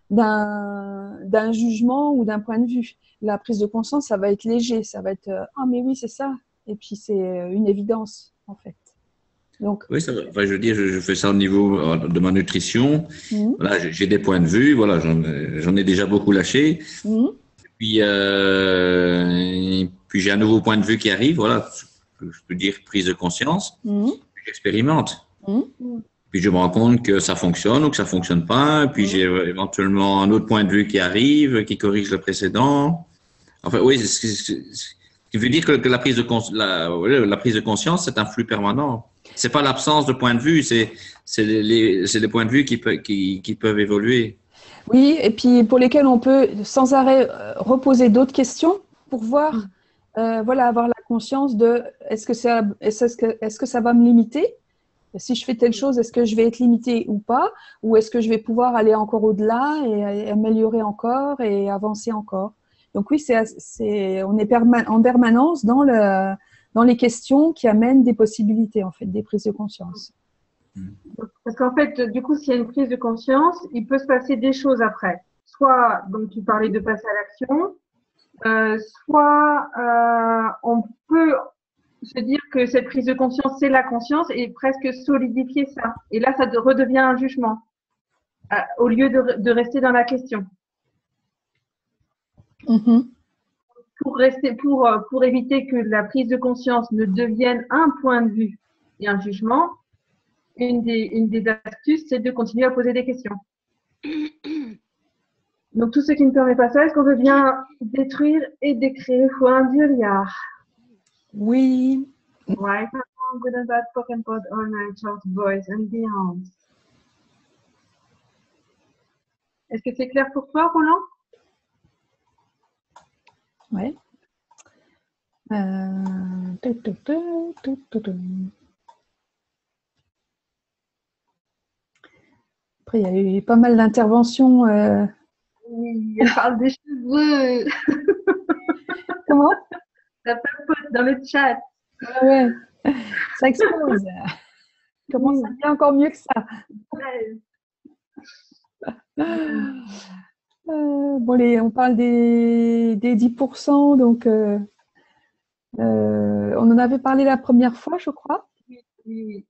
d'un jugement ou d'un point de vue. La prise de conscience, ça va être léger, ça va être ah mais oui c'est ça, et puis c'est une évidence en fait. Donc oui, ça va. Enfin, je veux dire, je fais ça au niveau de ma nutrition. Voilà, j'ai des points de vue, voilà, j'en ai déjà beaucoup lâché. Puis j'ai un nouveau point de vue qui arrive, voilà, je peux dire prise de conscience. Puis j'expérimente. Puis je me rends compte que ça fonctionne ou que ça fonctionne pas. Puis j'ai éventuellement un autre point de vue qui arrive, qui corrige le précédent. Enfin, oui, ce qui veut dire que la prise de conscience, c'est un flux permanent. C'est pas l'absence de point de vue, c'est les points de vue qui peuvent évoluer. Oui, et puis pour lesquels on peut sans arrêt reposer d'autres questions pour voir, avoir la conscience de est-ce que ça va me limiter? Si je fais telle chose, est-ce que je vais être limité ou pas? Ou est-ce que je vais pouvoir aller encore au-delà et améliorer encore et avancer encore? Donc oui, on est en permanence dans les questions qui amènent des possibilités, en fait, des prises de conscience. Parce qu'en fait, du coup, s'il y a une prise de conscience, il peut se passer des choses après. Soit, donc tu parlais de passer à l'action, soit on peut se dire que cette prise de conscience, c'est la conscience et presque solidifier ça. Et là, ça redevient un jugement au lieu de rester dans la question. Pour éviter que la prise de conscience ne devienne un point de vue et un jugement, une des astuces, c'est de continuer à poser des questions. Donc, tout ce qui ne permet pas ça, est-ce qu'on veut bien détruire et décréer point de liard? Oui. Right, good and bad, poke and pod, all night, short, boys and beyond. Est-ce que c'est clair pour toi, Roland? Oui. Après, il y a eu pas mal d'interventions. Oui, elle parle des cheveux. Comment? Ça papote dans le chat. Ouais, ça explose. Comment ça devient encore mieux que ça? On parle des 10%, donc on en avait parlé la première fois, je crois. Oui.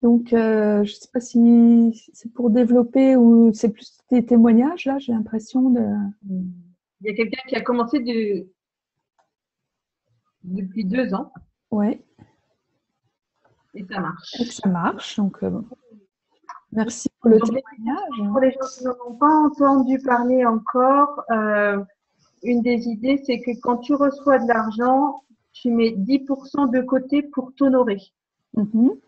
Donc, je ne sais pas si c'est pour développer ou c'est plus des témoignages, là, j'ai l'impression de… Il y a quelqu'un qui a commencé depuis 2 ans. Ouais. Et ça marche. Et ça marche, donc merci pour le témoignage. Pour les gens qui n'en ont pas entendu parler encore, une des idées, c'est que quand tu reçois de l'argent, tu mets 10% de côté pour t'honorer. Mm-hmm.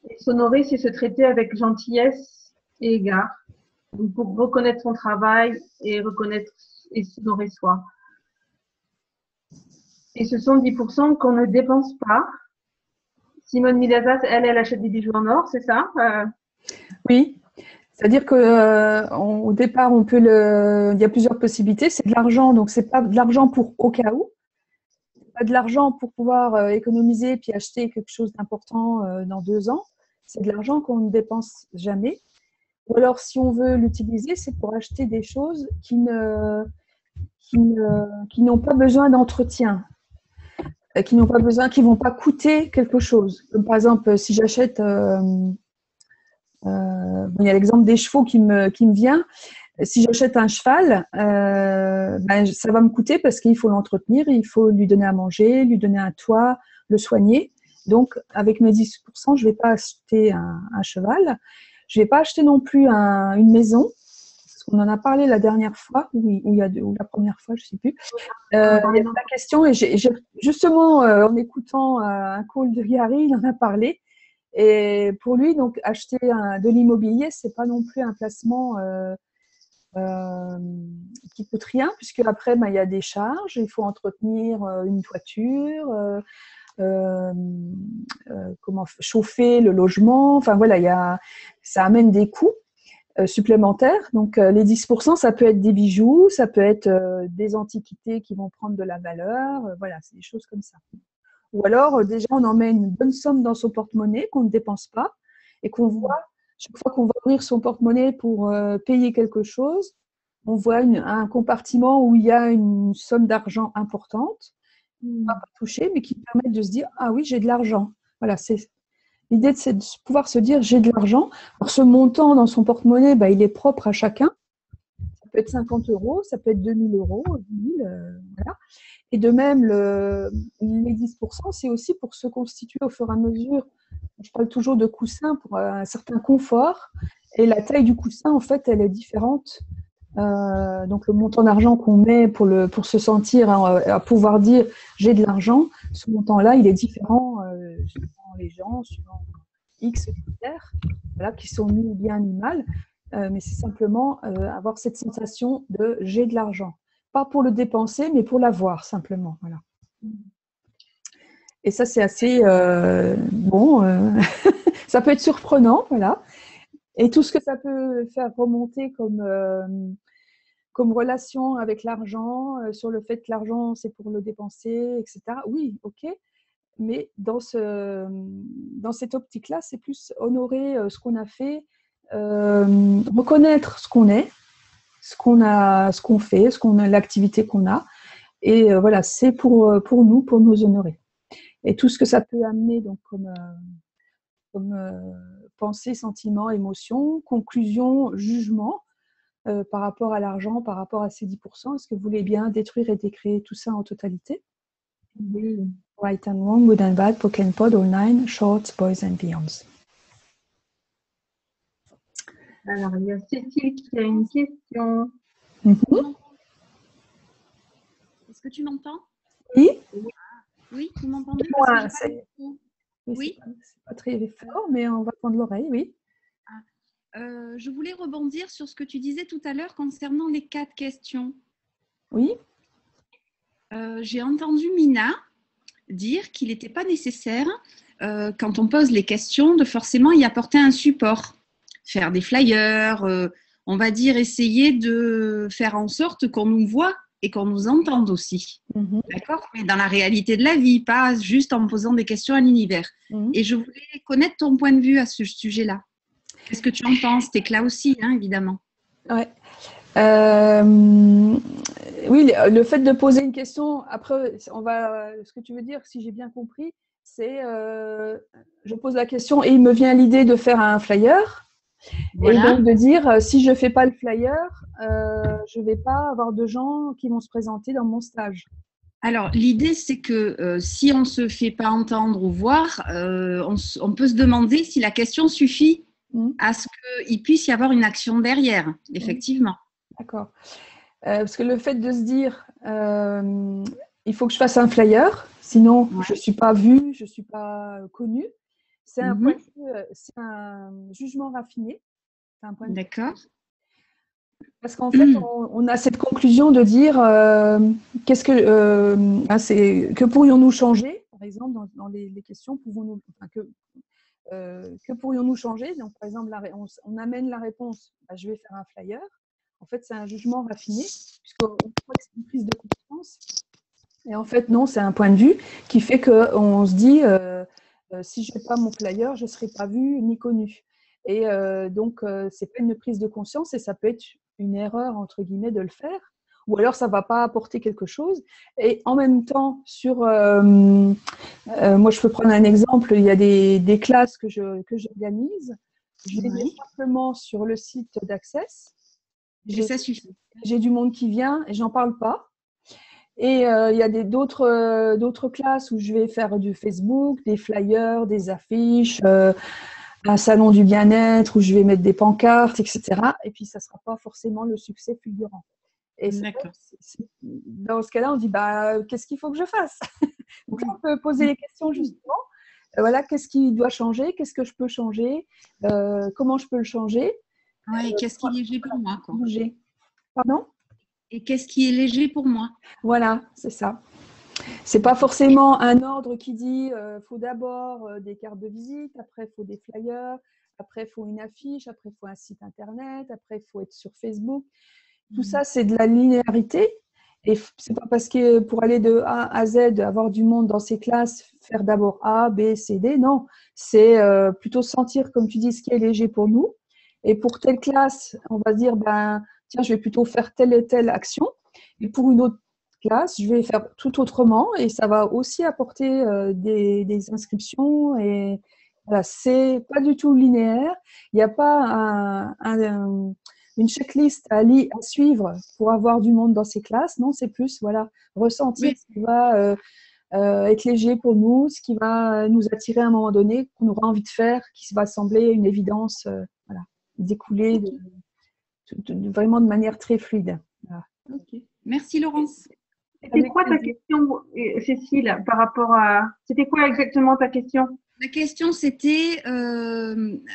Et s'honorer, c'est se traiter avec gentillesse et égard. Donc, pour reconnaître son travail et reconnaître et s'honorer soi. Et ce sont 10% qu'on ne dépense pas. Simone Milazas, elle achète des bijoux en or, c'est ça? Oui. C'est-à-dire qu'au départ, il y a plusieurs possibilités. C'est de l'argent, donc c'est pas de l'argent pour au cas où. C'est pas de l'argent pour pouvoir économiser puis acheter quelque chose d'important dans 2 ans. C'est de l'argent qu'on ne dépense jamais. Ou alors, si on veut l'utiliser, c'est pour acheter des choses qui n'ont pas besoin d'entretien, qui vont pas coûter quelque chose. Comme par exemple, si j'achète… il y a l'exemple des chevaux qui me vient. Si j'achète un cheval, ça va me coûter parce qu'il faut l'entretenir, il faut lui donner à manger, lui donner un toit, le soigner. Donc, avec mes 10%, je ne vais pas acheter un cheval. Je ne vais pas acheter non plus une maison. Parce qu'on en a parlé la dernière fois, ou la première fois, je ne sais plus. Il y avait la question, et justement, en écoutant un call de Gary, il en a parlé. Et pour lui, donc, acheter de l'immobilier, c'est pas non plus un placement qui coûte rien, puisque après, il y a des charges, il faut entretenir une toiture, comment chauffer le logement. Enfin voilà, ça amène des coûts supplémentaires. Donc les 10%, ça peut être des bijoux, ça peut être des antiquités qui vont prendre de la valeur. Voilà, c'est des choses comme ça. Ou alors, déjà, on en met une bonne somme dans son porte-monnaie qu'on ne dépense pas et qu'on voit, chaque fois qu'on va ouvrir son porte-monnaie pour payer quelque chose, on voit un compartiment où il y a une somme d'argent importante, qu'on ne va pas toucher, mais qui permet de se dire « Ah oui, j'ai de l'argent ». Voilà, l'idée, c'est de pouvoir se dire « J'ai de l'argent ». Alors, ce montant dans son porte-monnaie, il est propre à chacun. Ça peut être 50 €, ça peut être 2000 €, 10 000, voilà. Et de même, les 10%, c'est aussi pour se constituer au fur et à mesure. Je parle toujours de coussin pour un certain confort. Et la taille du coussin, en fait, elle est différente. Donc, le montant d'argent qu'on met pour se sentir, à pouvoir dire « j'ai de l'argent », ce montant-là, il est différent suivant les gens, suivant X critères, voilà, qui sont ni bien ni mal. Mais c'est simplement avoir cette sensation de « j'ai de l'argent ». Pas pour le dépenser, mais pour l'avoir, simplement. Voilà. Et ça, c'est assez ça peut être surprenant, voilà. Et tout ce que ça peut faire remonter comme relation avec l'argent, sur le fait que l'argent, c'est pour le dépenser, etc. Oui, ok. Mais dans cette optique-là, c'est plus honorer ce qu'on a fait, reconnaître ce qu'on est, ce qu'on fait, l'activité qu'on a. Et voilà, c'est pour nous honorer. Et tout ce que ça peut amener donc comme pensée, sentiment, émotion, conclusion, jugement par rapport à l'argent, par rapport à ces 10%. Est-ce que vous voulez bien détruire et décréer tout ça en totalité? Oui. Right and wrong, good and bad, poke and pod, all nine, shorts, boys and beyonds. Alors, il y a Cécile qui a une question. Est-ce que tu m'entends? Oui. Oui, vous m'entendez? Oui. C'est pas très fort, mais on va prendre l'oreille, oui. Je voulais rebondir sur ce que tu disais tout à l'heure concernant les 4 questions. Oui. J'ai entendu Mina dire qu'il n'était pas nécessaire, quand on pose les questions, de forcément y apporter un support. Faire des flyers, on va dire essayer de faire en sorte qu'on nous voit et qu'on nous entende aussi. D'accord ? Mais dans la réalité de la vie, pas juste en posant des questions à l'univers. Et je voulais connaître ton point de vue à ce sujet-là. Qu'est-ce que tu en penses ? T'es que là aussi, hein, évidemment. Ouais. Oui, le fait de poser une question, après, ce que tu veux dire, si j'ai bien compris, c'est je pose la question et il me vient l'idée de faire un flyer. Voilà. Et donc de dire, si je ne fais pas le flyer, je ne vais pas avoir de gens qui vont se présenter dans mon stage. Alors, l'idée, c'est que si on ne se fait pas entendre ou voir, on peut se demander si la question suffit à ce qu'il puisse y avoir une action derrière, effectivement. D'accord. Parce que le fait de se dire, il faut que je fasse un flyer, sinon je ne suis pas vue, je ne suis pas connue, c'est un point de vue, c'est un jugement raffiné. C'est un point de vue. D'accord. Parce qu'en fait, on a cette conclusion de dire que pourrions-nous changer, par exemple, dans les questions, que pourrions-nous changer? Donc, par exemple, on amène la réponse, je vais faire un flyer. En fait, c'est un jugement raffiné, puisqu'on croit que c'est une prise de conscience. Et en fait, non, c'est un point de vue qui fait qu'on se dit, si je ne fais pas mon flyer, je ne serai pas vue ni connue. Et donc, ce n'est pas une prise de conscience et ça peut être une erreur, entre guillemets, de le faire. Ou alors, ça ne va pas apporter quelque chose. Et en même temps, moi, je peux prendre un exemple. Il y a des classes que j'organise. Je les mets simplement sur le site d'Access. Ça suffit. J'ai du monde qui vient et j'en parle pas. Et il y a d'autres classes où je vais faire du Facebook, des flyers, des affiches, un salon du bien-être où je vais mettre des pancartes, etc. Et puis ça sera pas forcément le succès fulgurant. Et dans ce cas-là, on dit qu'est-ce qu'il faut que je fasse? Donc là, on peut poser les questions justement. Voilà, qu'est-ce qui doit changer? Qu'est-ce que je peux changer? Comment je peux le changer? Ouais, qu'est-ce qui est léger pour moi, quoi. Pardon? Et qu'est-ce qui est léger pour moi? Voilà, c'est ça. C'est pas forcément un ordre qui dit faut d'abord des cartes de visite, après il faut des flyers, après il faut une affiche, après il faut un site internet, après il faut être sur Facebook. Tout ça, c'est de la linéarité. Et c'est pas parce que pour aller de A à Z, avoir du monde dans ces classes, faire d'abord A, B, C, D. Non, c'est plutôt sentir, comme tu dis, ce qui est léger pour nous. Et pour telle classe, on va se dire, tiens, je vais plutôt faire telle et telle action. Et pour une autre classe, je vais faire tout autrement. Et ça va aussi apporter des inscriptions. Et voilà, c'est pas du tout linéaire. Il n'y a pas une checklist à suivre pour avoir du monde dans ces classes. Non, c'est plus ressentir ce qui va être léger pour nous, ce qui va nous attirer à un moment donné, qu'on aura envie de faire, qui va sembler une évidence, découler vraiment de manière très fluide. Voilà. Okay. Merci Laurence. C'était quoi ta question, Cécile, par rapport à… C'était quoi exactement ta question? La question, c'était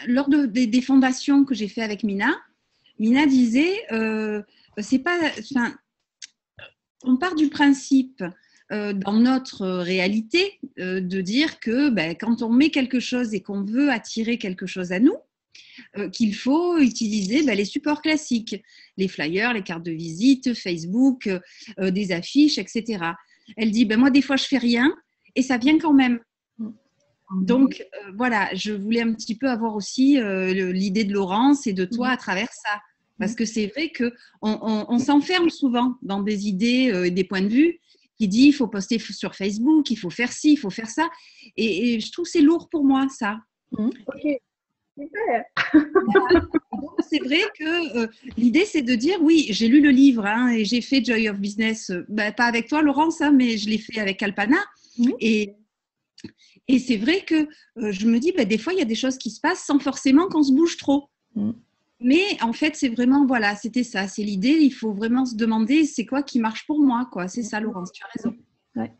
lors des fondations que j'ai fait avec Mina. Mina disait, c'est pas, on part du principe dans notre réalité de dire que quand on met quelque chose et qu'on veut attirer quelque chose à nous, qu'il faut utiliser les supports classiques, les flyers, les cartes de visite, Facebook, des affiches, etc. Elle dit, moi des fois je fais rien et ça vient quand même. Donc voilà, je voulais un petit peu avoir aussi l'idée de Laurence et de toi à travers ça. Parce que c'est vrai qu'on s'enferme souvent dans des idées, des points de vue qui disent il faut poster sur Facebook, il faut faire ci, il faut faire ça. Et je trouve que c'est lourd pour moi, ça. Ok, super. Donc, c'est vrai que l'idée, c'est de dire oui, j'ai lu le livre et j'ai fait Joy of Business, pas avec toi, Laurence, mais je l'ai fait avec Alpana. Et c'est vrai que je me dis, des fois, il y a des choses qui se passent sans forcément qu'on se bouge trop. Mais en fait, c'est vraiment, c'était ça, c'est l'idée. Il faut vraiment se demander, c'est quoi qui marche pour moi, quoi. C'est ça, Laurence, tu as raison. Ouais.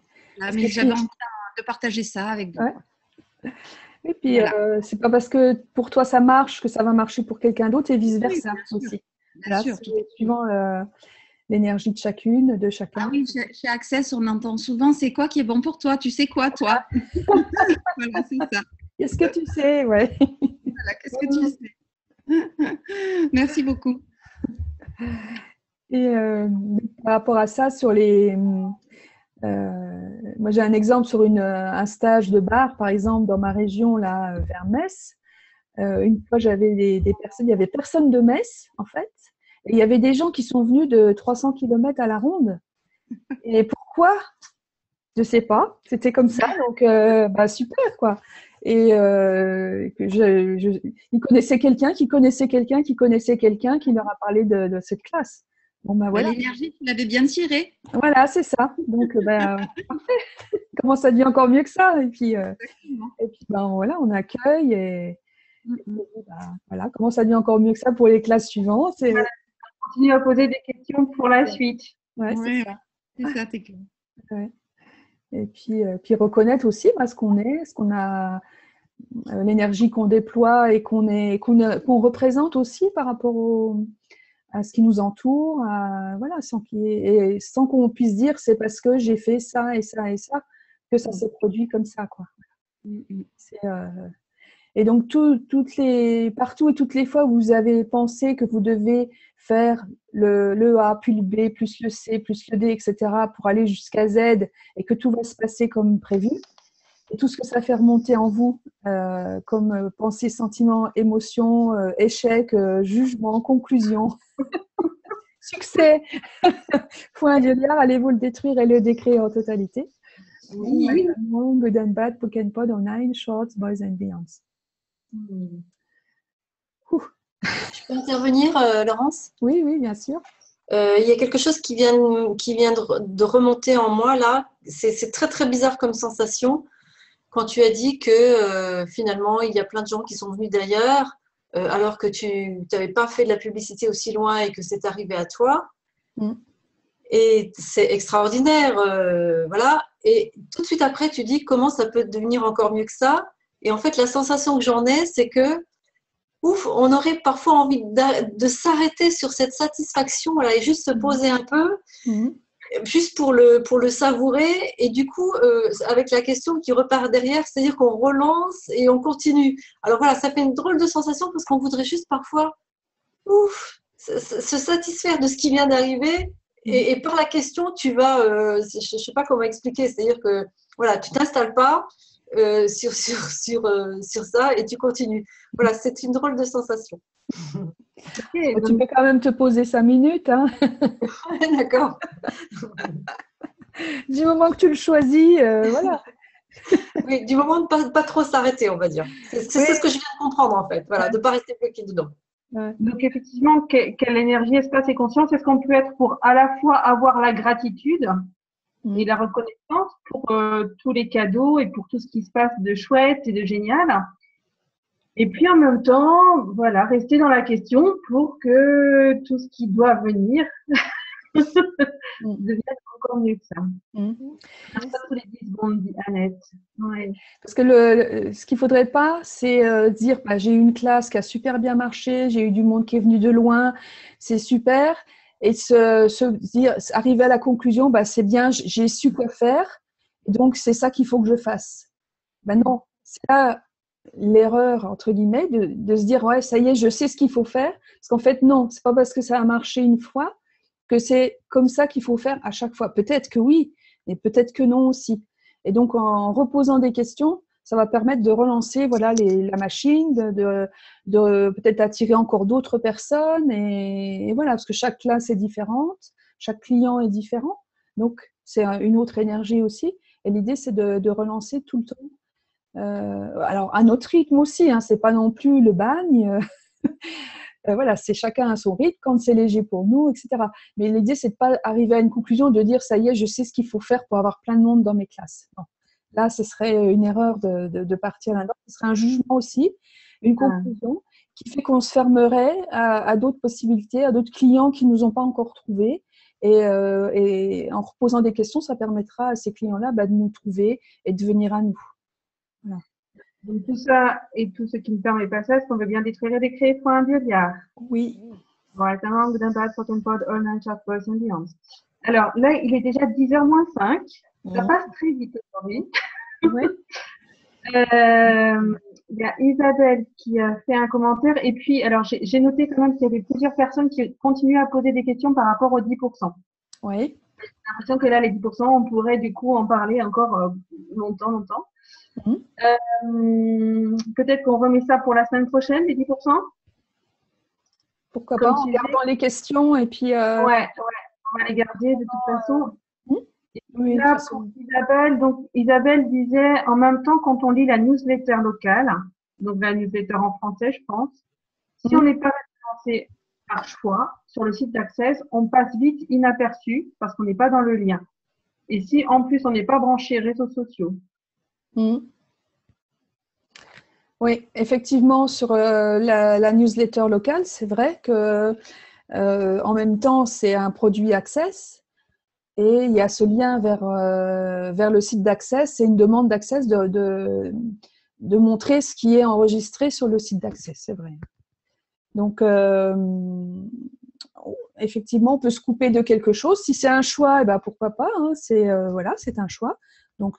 Mais j'avais envie de partager ça avec vous. Ouais. Et puis, c'est pas parce que pour toi ça marche que ça va marcher pour quelqu'un d'autre et vice-versa aussi. Bien sûr. Suivant l'énergie de chacune, de chacun. Ah oui, chez Access, on entend souvent, c'est quoi qui est bon pour toi? Tu sais quoi, toi? Voilà, c'est ça. Qu'est-ce que tu sais? Ouais. Voilà, qu'est-ce que tu sais? Merci beaucoup. Et par rapport à ça, sur les… moi, j'ai un exemple sur un stage de bar, par exemple, dans ma région, là, vers Metz. Une fois, j'avais des personnes, il n'y avait personne de Metz, en fait. Et il y avait des gens qui sont venus de 300 km à la ronde. Et pourquoi? Je ne sais pas. C'était comme ça. Donc, super, quoi. Et ils connaissaient quelqu'un qui connaissait quelqu'un qui connaissait quelqu'un qui leur a parlé de cette classe. Bon, voilà. L'énergie, tu l'avais bien tirée. Voilà, c'est ça. Donc, parfait. Comment ça devient encore mieux que ça? Et puis voilà, on accueille et voilà, comment ça devient encore mieux que ça pour les classes suivantes. Voilà. Continue à poser des questions pour la suite. Ouais, c'est ça. C'est ça, t'es clair. Ouais. Et puis reconnaître aussi ce qu'on est, ce qu'on a, l'énergie qu'on déploie et qu'on représente aussi par rapport à ce qui nous entoure, voilà, sans qu'on puisse dire c'est parce que j'ai fait ça et ça et ça que ça s'est produit comme ça, quoi. Et donc partout et toutes les fois où vous avez pensé que vous devez faire le A puis le B plus le C plus le D, etc. pour aller jusqu'à Z et que tout va se passer comme prévu, et tout ce que ça fait remonter en vous comme pensée, sentiment, émotion, échec, jugement, conclusion, succès, point d'hier, allez-vous le détruire et le décrire en totalité. Oui. Good and bad, Pokémon Pod, online, shorts, boys and beyonds. Je peux intervenir, Laurence? Oui, bien sûr. Il y a quelque chose qui vient de remonter en moi là. C'est très très bizarre comme sensation quand tu as dit que finalement il y a plein de gens qui sont venus d'ailleurs alors que tu n'avais pas fait de la publicité aussi loin et que c'est arrivé à toi. Et c'est extraordinaire, voilà. Et tout de suite après, tu dis comment ça peut devenir encore mieux que ça. Et en fait, la sensation que j'en ai, c'est que on aurait parfois envie de s'arrêter sur cette satisfaction, voilà, et juste se poser un peu, juste pour le savourer. Et du coup, avec la question qui repart derrière, c'est-à-dire qu'on relance et on continue. Alors voilà, ça fait une drôle de sensation parce qu'on voudrait juste parfois se satisfaire de ce qui vient d'arriver. Et par la question, tu vas, je ne sais pas comment expliquer, c'est-à-dire que voilà, tu ne t'installes pas sur ça et tu continues. Voilà, c'est une drôle de sensation. Okay, tu peux quand même te poser 5 minutes. Hein. D'accord. Du moment que tu le choisis, voilà. Oui, du moment de ne pas trop s'arrêter, on va dire. C'est ce que je viens de comprendre en fait, voilà, de ne pas rester bloqué dedans. Ouais. Donc effectivement, quelle énergie, espace et conscience est-ce qu'on peut être pour à la fois avoir la gratitude et la reconnaissance pour tous les cadeaux et pour tout ce qui se passe de chouette et de génial, et puis en même temps, voilà, rester dans la question pour que tout ce qui doit venir devienne encore mieux que ça. Ça tous les 10 secondes, dit Annette. Ouais. Parce que ce qu'il ne faudrait pas, c'est dire j'ai eu une classe qui a super bien marché, j'ai eu du monde qui est venu de loin, c'est super, et se dire, arriver à la conclusion, c'est bien, j'ai su quoi faire, donc c'est ça qu'il faut que je fasse. Non, c'est là l'erreur, entre guillemets, de se dire, ouais, ça y est, je sais ce qu'il faut faire, parce qu'en fait, non, c'est pas parce que ça a marché une fois que c'est comme ça qu'il faut faire à chaque fois. Peut-être que oui, mais peut-être que non aussi. Et donc, en reposant des questions, ça va permettre de relancer la machine, de peut-être attirer encore d'autres personnes. Et voilà, parce que chaque classe est différente, chaque client est différent. Donc, c'est une autre énergie aussi. Et l'idée, c'est de relancer tout le temps. Alors, à notre rythme aussi, hein, c'est pas non plus le bagne. Voilà, c'est chacun à son rythme, quand c'est léger pour nous, etc. Mais l'idée, c'est de pas arriver à une conclusion, de dire, ça y est, je sais ce qu'il faut faire pour avoir plein de monde dans mes classes. Non. Là, ce serait une erreur de partir là-dedans. Ce serait un jugement aussi, une conclusion qui fait qu'on se fermerait à d'autres possibilités, à d'autres clients qui ne nous ont pas encore trouvés. Et en reposant des questions, ça permettra à ces clients-là de nous trouver et de venir à nous. Voilà. Donc tout ça et tout ce qui ne permet pas ça, est-ce qu'on veut bien détruire et décréer pour un dieu? Oui. Voilà, alors là, il est déjà 10h moins 5. Ça passe très vite aujourd'hui. Oui. Il y a Isabelle qui a fait un commentaire. Et puis, alors, j'ai noté quand même qu'il y avait plusieurs personnes qui continuent à poser des questions par rapport aux 10%. Oui. J'ai l'impression que là, les 10%, on pourrait du coup en parler encore longtemps. Peut-être qu'on remet ça pour la semaine prochaine, les 10%. Pourquoi pas, en gardant les questions et puis… Ouais, on va les garder de toute façon. Oui, là, pour Isabelle, donc Isabelle disait en même temps quand on lit la newsletter locale, donc la newsletter en français, je pense, si on n'est pas référencé par choix sur le site d'Access, on passe vite inaperçu parce qu'on n'est pas dans le lien. Et si en plus on n'est pas branché réseaux sociaux. Oui, effectivement, sur la newsletter locale, c'est vrai que en même temps, c'est un produit Access. Et il y a ce lien vers le site d'Access. C'est une demande d'Access de montrer ce qui est enregistré sur le site d'Access, c'est vrai. Donc, effectivement, on peut se couper de quelque chose. Si c'est un choix, eh ben, pourquoi pas, hein, c'est un choix. Donc,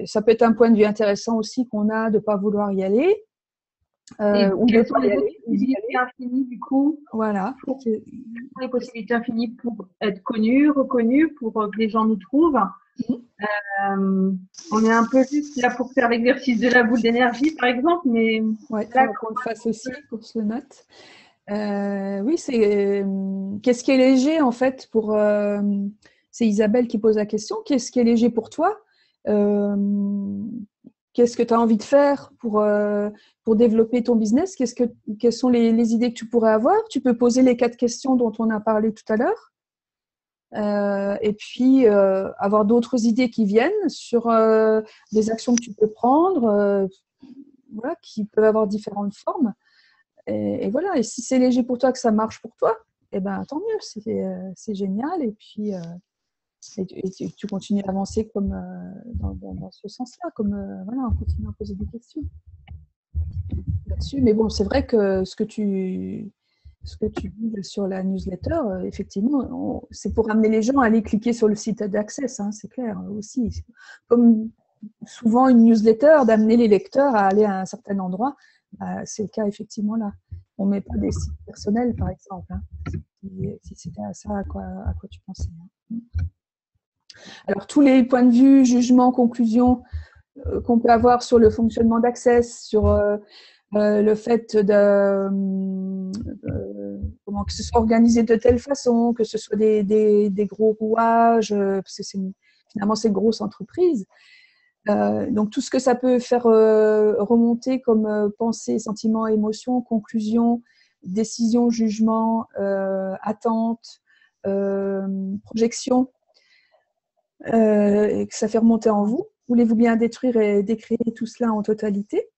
ça peut être un point de vue intéressant aussi qu'on a de ne pas vouloir y aller. Ou quelles sont les possibilités infinies du coup? Voilà. Les possibilités infinies pour être connu, reconnu, pour que les gens nous trouvent. On est un peu juste là pour faire l'exercice de la boule d'énergie, par exemple, mais là qu'on le fasse aussi, qu'on se le note. Oui, c'est qu'est-ce qui est léger en fait pour c'est Isabelle qui pose la question. Qu'est-ce qui est léger pour toi? Qu'est-ce que tu as envie de faire pour développer ton business? Quelles sont les idées que tu pourrais avoir? Tu peux poser les 4 questions dont on a parlé tout à l'heure. Et puis avoir d'autres idées qui viennent sur des actions que tu peux prendre, qui peuvent avoir différentes formes. Et voilà. Et si c'est léger pour toi, que ça marche pour toi, eh ben tant mieux, c'est génial. Et puis tu continues à avancer comme dans ce sens-là, comme en continuant à poser des questions là-dessus. Mais bon, c'est vrai que ce que tu dis sur la newsletter, effectivement, c'est pour amener les gens à aller cliquer sur le site d'Access, hein, c'est clair aussi. Comme souvent une newsletter, d'amener les lecteurs à aller à un certain endroit, c'est le cas effectivement là. On ne met pas des sites personnels, par exemple, hein, si c'était à ça à quoi tu pensais. Hein. Alors, tous les points de vue, jugements, conclusions qu'on peut avoir sur le fonctionnement d'Access, sur le fait comment que ce soit organisé de telle façon, que ce soit des gros rouages, parce que finalement c'est une grosse entreprise. Donc tout ce que ça peut faire remonter comme pensée, sentiments, émotions, conclusions, décisions, jugements, attentes, projections, et que ça fait remonter en vous. Voulez-vous bien détruire et décréer tout cela en totalité?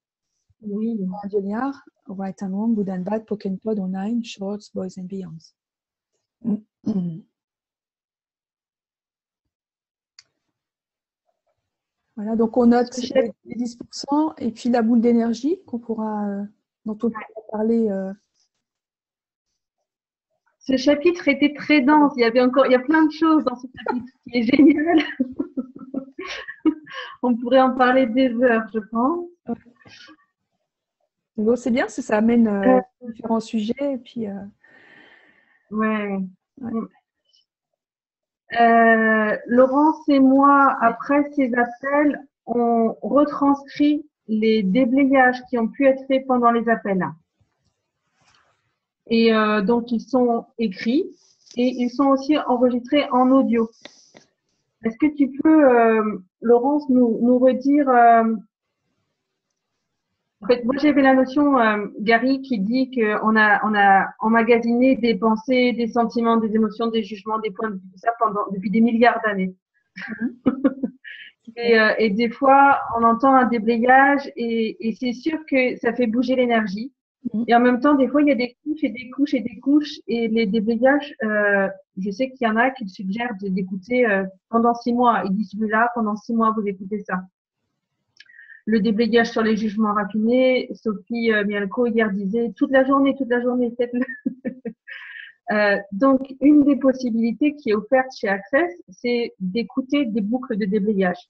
Oui. Dionyar, Right and Wrong, Good and Bad, Pokémon Pod, Online, Shorts, Boys and Beyonds. Voilà, donc on note les 10% et puis la boule d'énergie dont on pourra parler. Ce chapitre était très dense. Il y a plein de choses dans ce chapitre qui est génial. On pourrait en parler des heures, je pense. Bon, c'est bien, ça amène différents sujets. Et puis, Laurence et moi, après ces appels, on retranscrit les déblayages qui ont pu être faits pendant les appels. Et donc, ils sont écrits et ils sont aussi enregistrés en audio. Est-ce que tu peux, Laurence, nous redire en fait, moi, j'avais la notion, Gary, qui dit qu'on a emmagasiné des pensées, des sentiments, des émotions, des jugements, des points de vue, tout ça depuis des milliards d'années. Et des fois, on entend un déblayage et c'est sûr que ça fait bouger l'énergie. Et en même temps, des fois, il y a des couches et des couches et des couches. Et les déblayages, je sais qu'il y en a qui suggèrent d'écouter pendant 6 mois. Ils disent là, pendant 6 mois, vous écoutez ça. Le déblayage sur les jugements raffinés, Sophie Mialco hier disait toute la journée, faites-le. Donc, une des possibilités qui est offerte chez Access, c'est d'écouter des boucles de déblayage.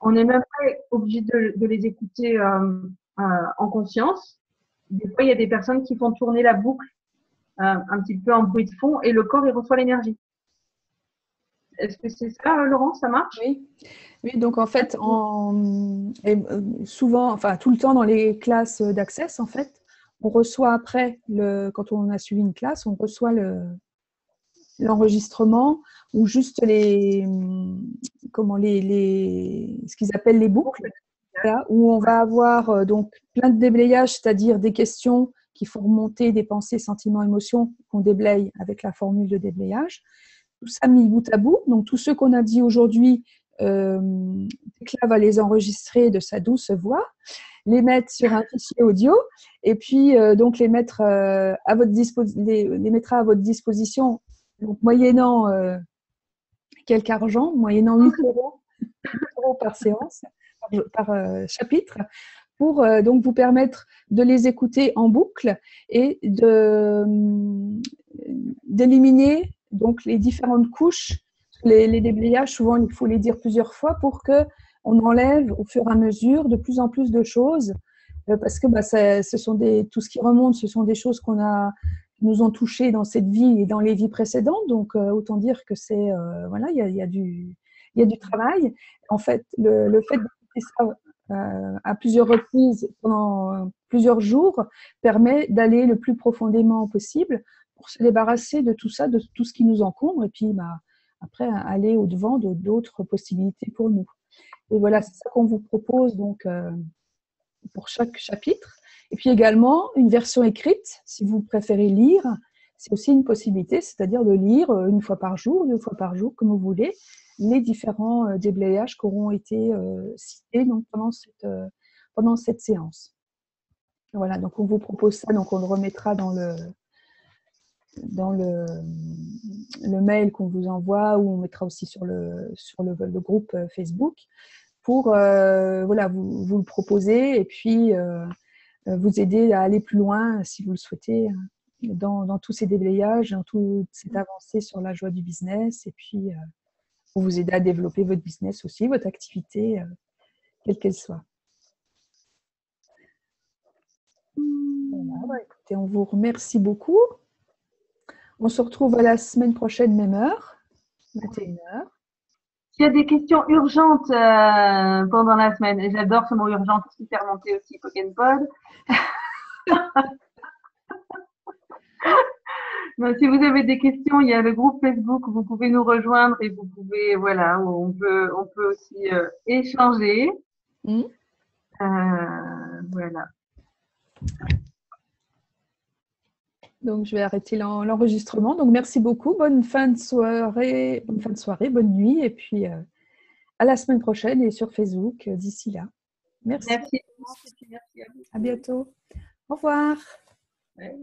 on n'est même pas obligé de les écouter en conscience. Des fois, il y a des personnes qui font tourner la boucle un petit peu en bruit de fond et le corps, il reçoit l'énergie. Est-ce que c'est ça, Laurent? Ça marche? Oui. Oui, donc en fait, souvent, enfin tout le temps dans les classes d'Access, en fait, on reçoit après, quand on a suivi une classe, on reçoit l'enregistrement ou juste ce qu'ils appellent les boucles, voilà, où on va avoir donc plein de déblayages, c'est-à-dire des questions qui font remonter des pensées, sentiments, émotions qu'on déblaye avec la formule de déblayage. Tout ça mis bout à bout. Donc tous ceux qu'on a dit aujourd'hui, Tekla va les enregistrer de sa douce voix, les mettre sur un fichier audio et puis donc les mettra à votre disposition, donc moyennant quelque argent, moyennant 8 € par séance, par chapitre, pour donc vous permettre de les écouter en boucle et d'éliminer donc les différentes couches. Les déblayages, souvent, il faut les dire plusieurs fois pour qu'on enlève au fur et à mesure de plus en plus de choses, parce que tout ce qui remonte, ce sont des choses qui nous ont touchés dans cette vie et dans les vies précédentes. Donc, autant dire que voilà, il y a du travail. En fait, le fait d'écouter ça à plusieurs reprises pendant plusieurs jours permet d'aller le plus profondément possible pour se débarrasser de tout ça, de tout ce qui nous encombre, et puis après aller au-devant d'autres possibilités pour nous. Et voilà, c'est ça qu'on vous propose donc pour chaque chapitre. Et puis également une version écrite, si vous préférez lire, c'est aussi une possibilité, c'est-à-dire de lire une fois par jour, 2 fois par jour, comme vous voulez, les différents déblayages qui auront été cités donc, pendant cette séance. Voilà, donc on vous propose ça, donc on le remettra dans le mail qu'on vous envoie, ou on mettra aussi sur le groupe Facebook pour voilà, vous le proposer et puis vous aider à aller plus loin si vous le souhaitez dans tous ces déblayages, dans toute cette avancée sur la joie du business, et puis pour vous aider à développer votre business aussi, votre activité, quelle qu'elle soit. Voilà, écoutez, on vous remercie beaucoup. On se retrouve à la semaine prochaine, même heure, 21h. S'il y a des questions urgentes pendant la semaine, et j'adore ce mot urgent, tout ce qui fait remonter aussi Pokémon. Donc, si vous avez des questions, il y a le groupe Facebook, vous pouvez nous rejoindre et vous pouvez, voilà, on peut aussi échanger. Voilà. Donc, je vais arrêter l'enregistrement. Donc, merci beaucoup. Bonne fin de soirée, bonne nuit. Et puis, à la semaine prochaine et sur Facebook d'ici là. Merci. Merci. À bientôt. Au revoir. Ouais.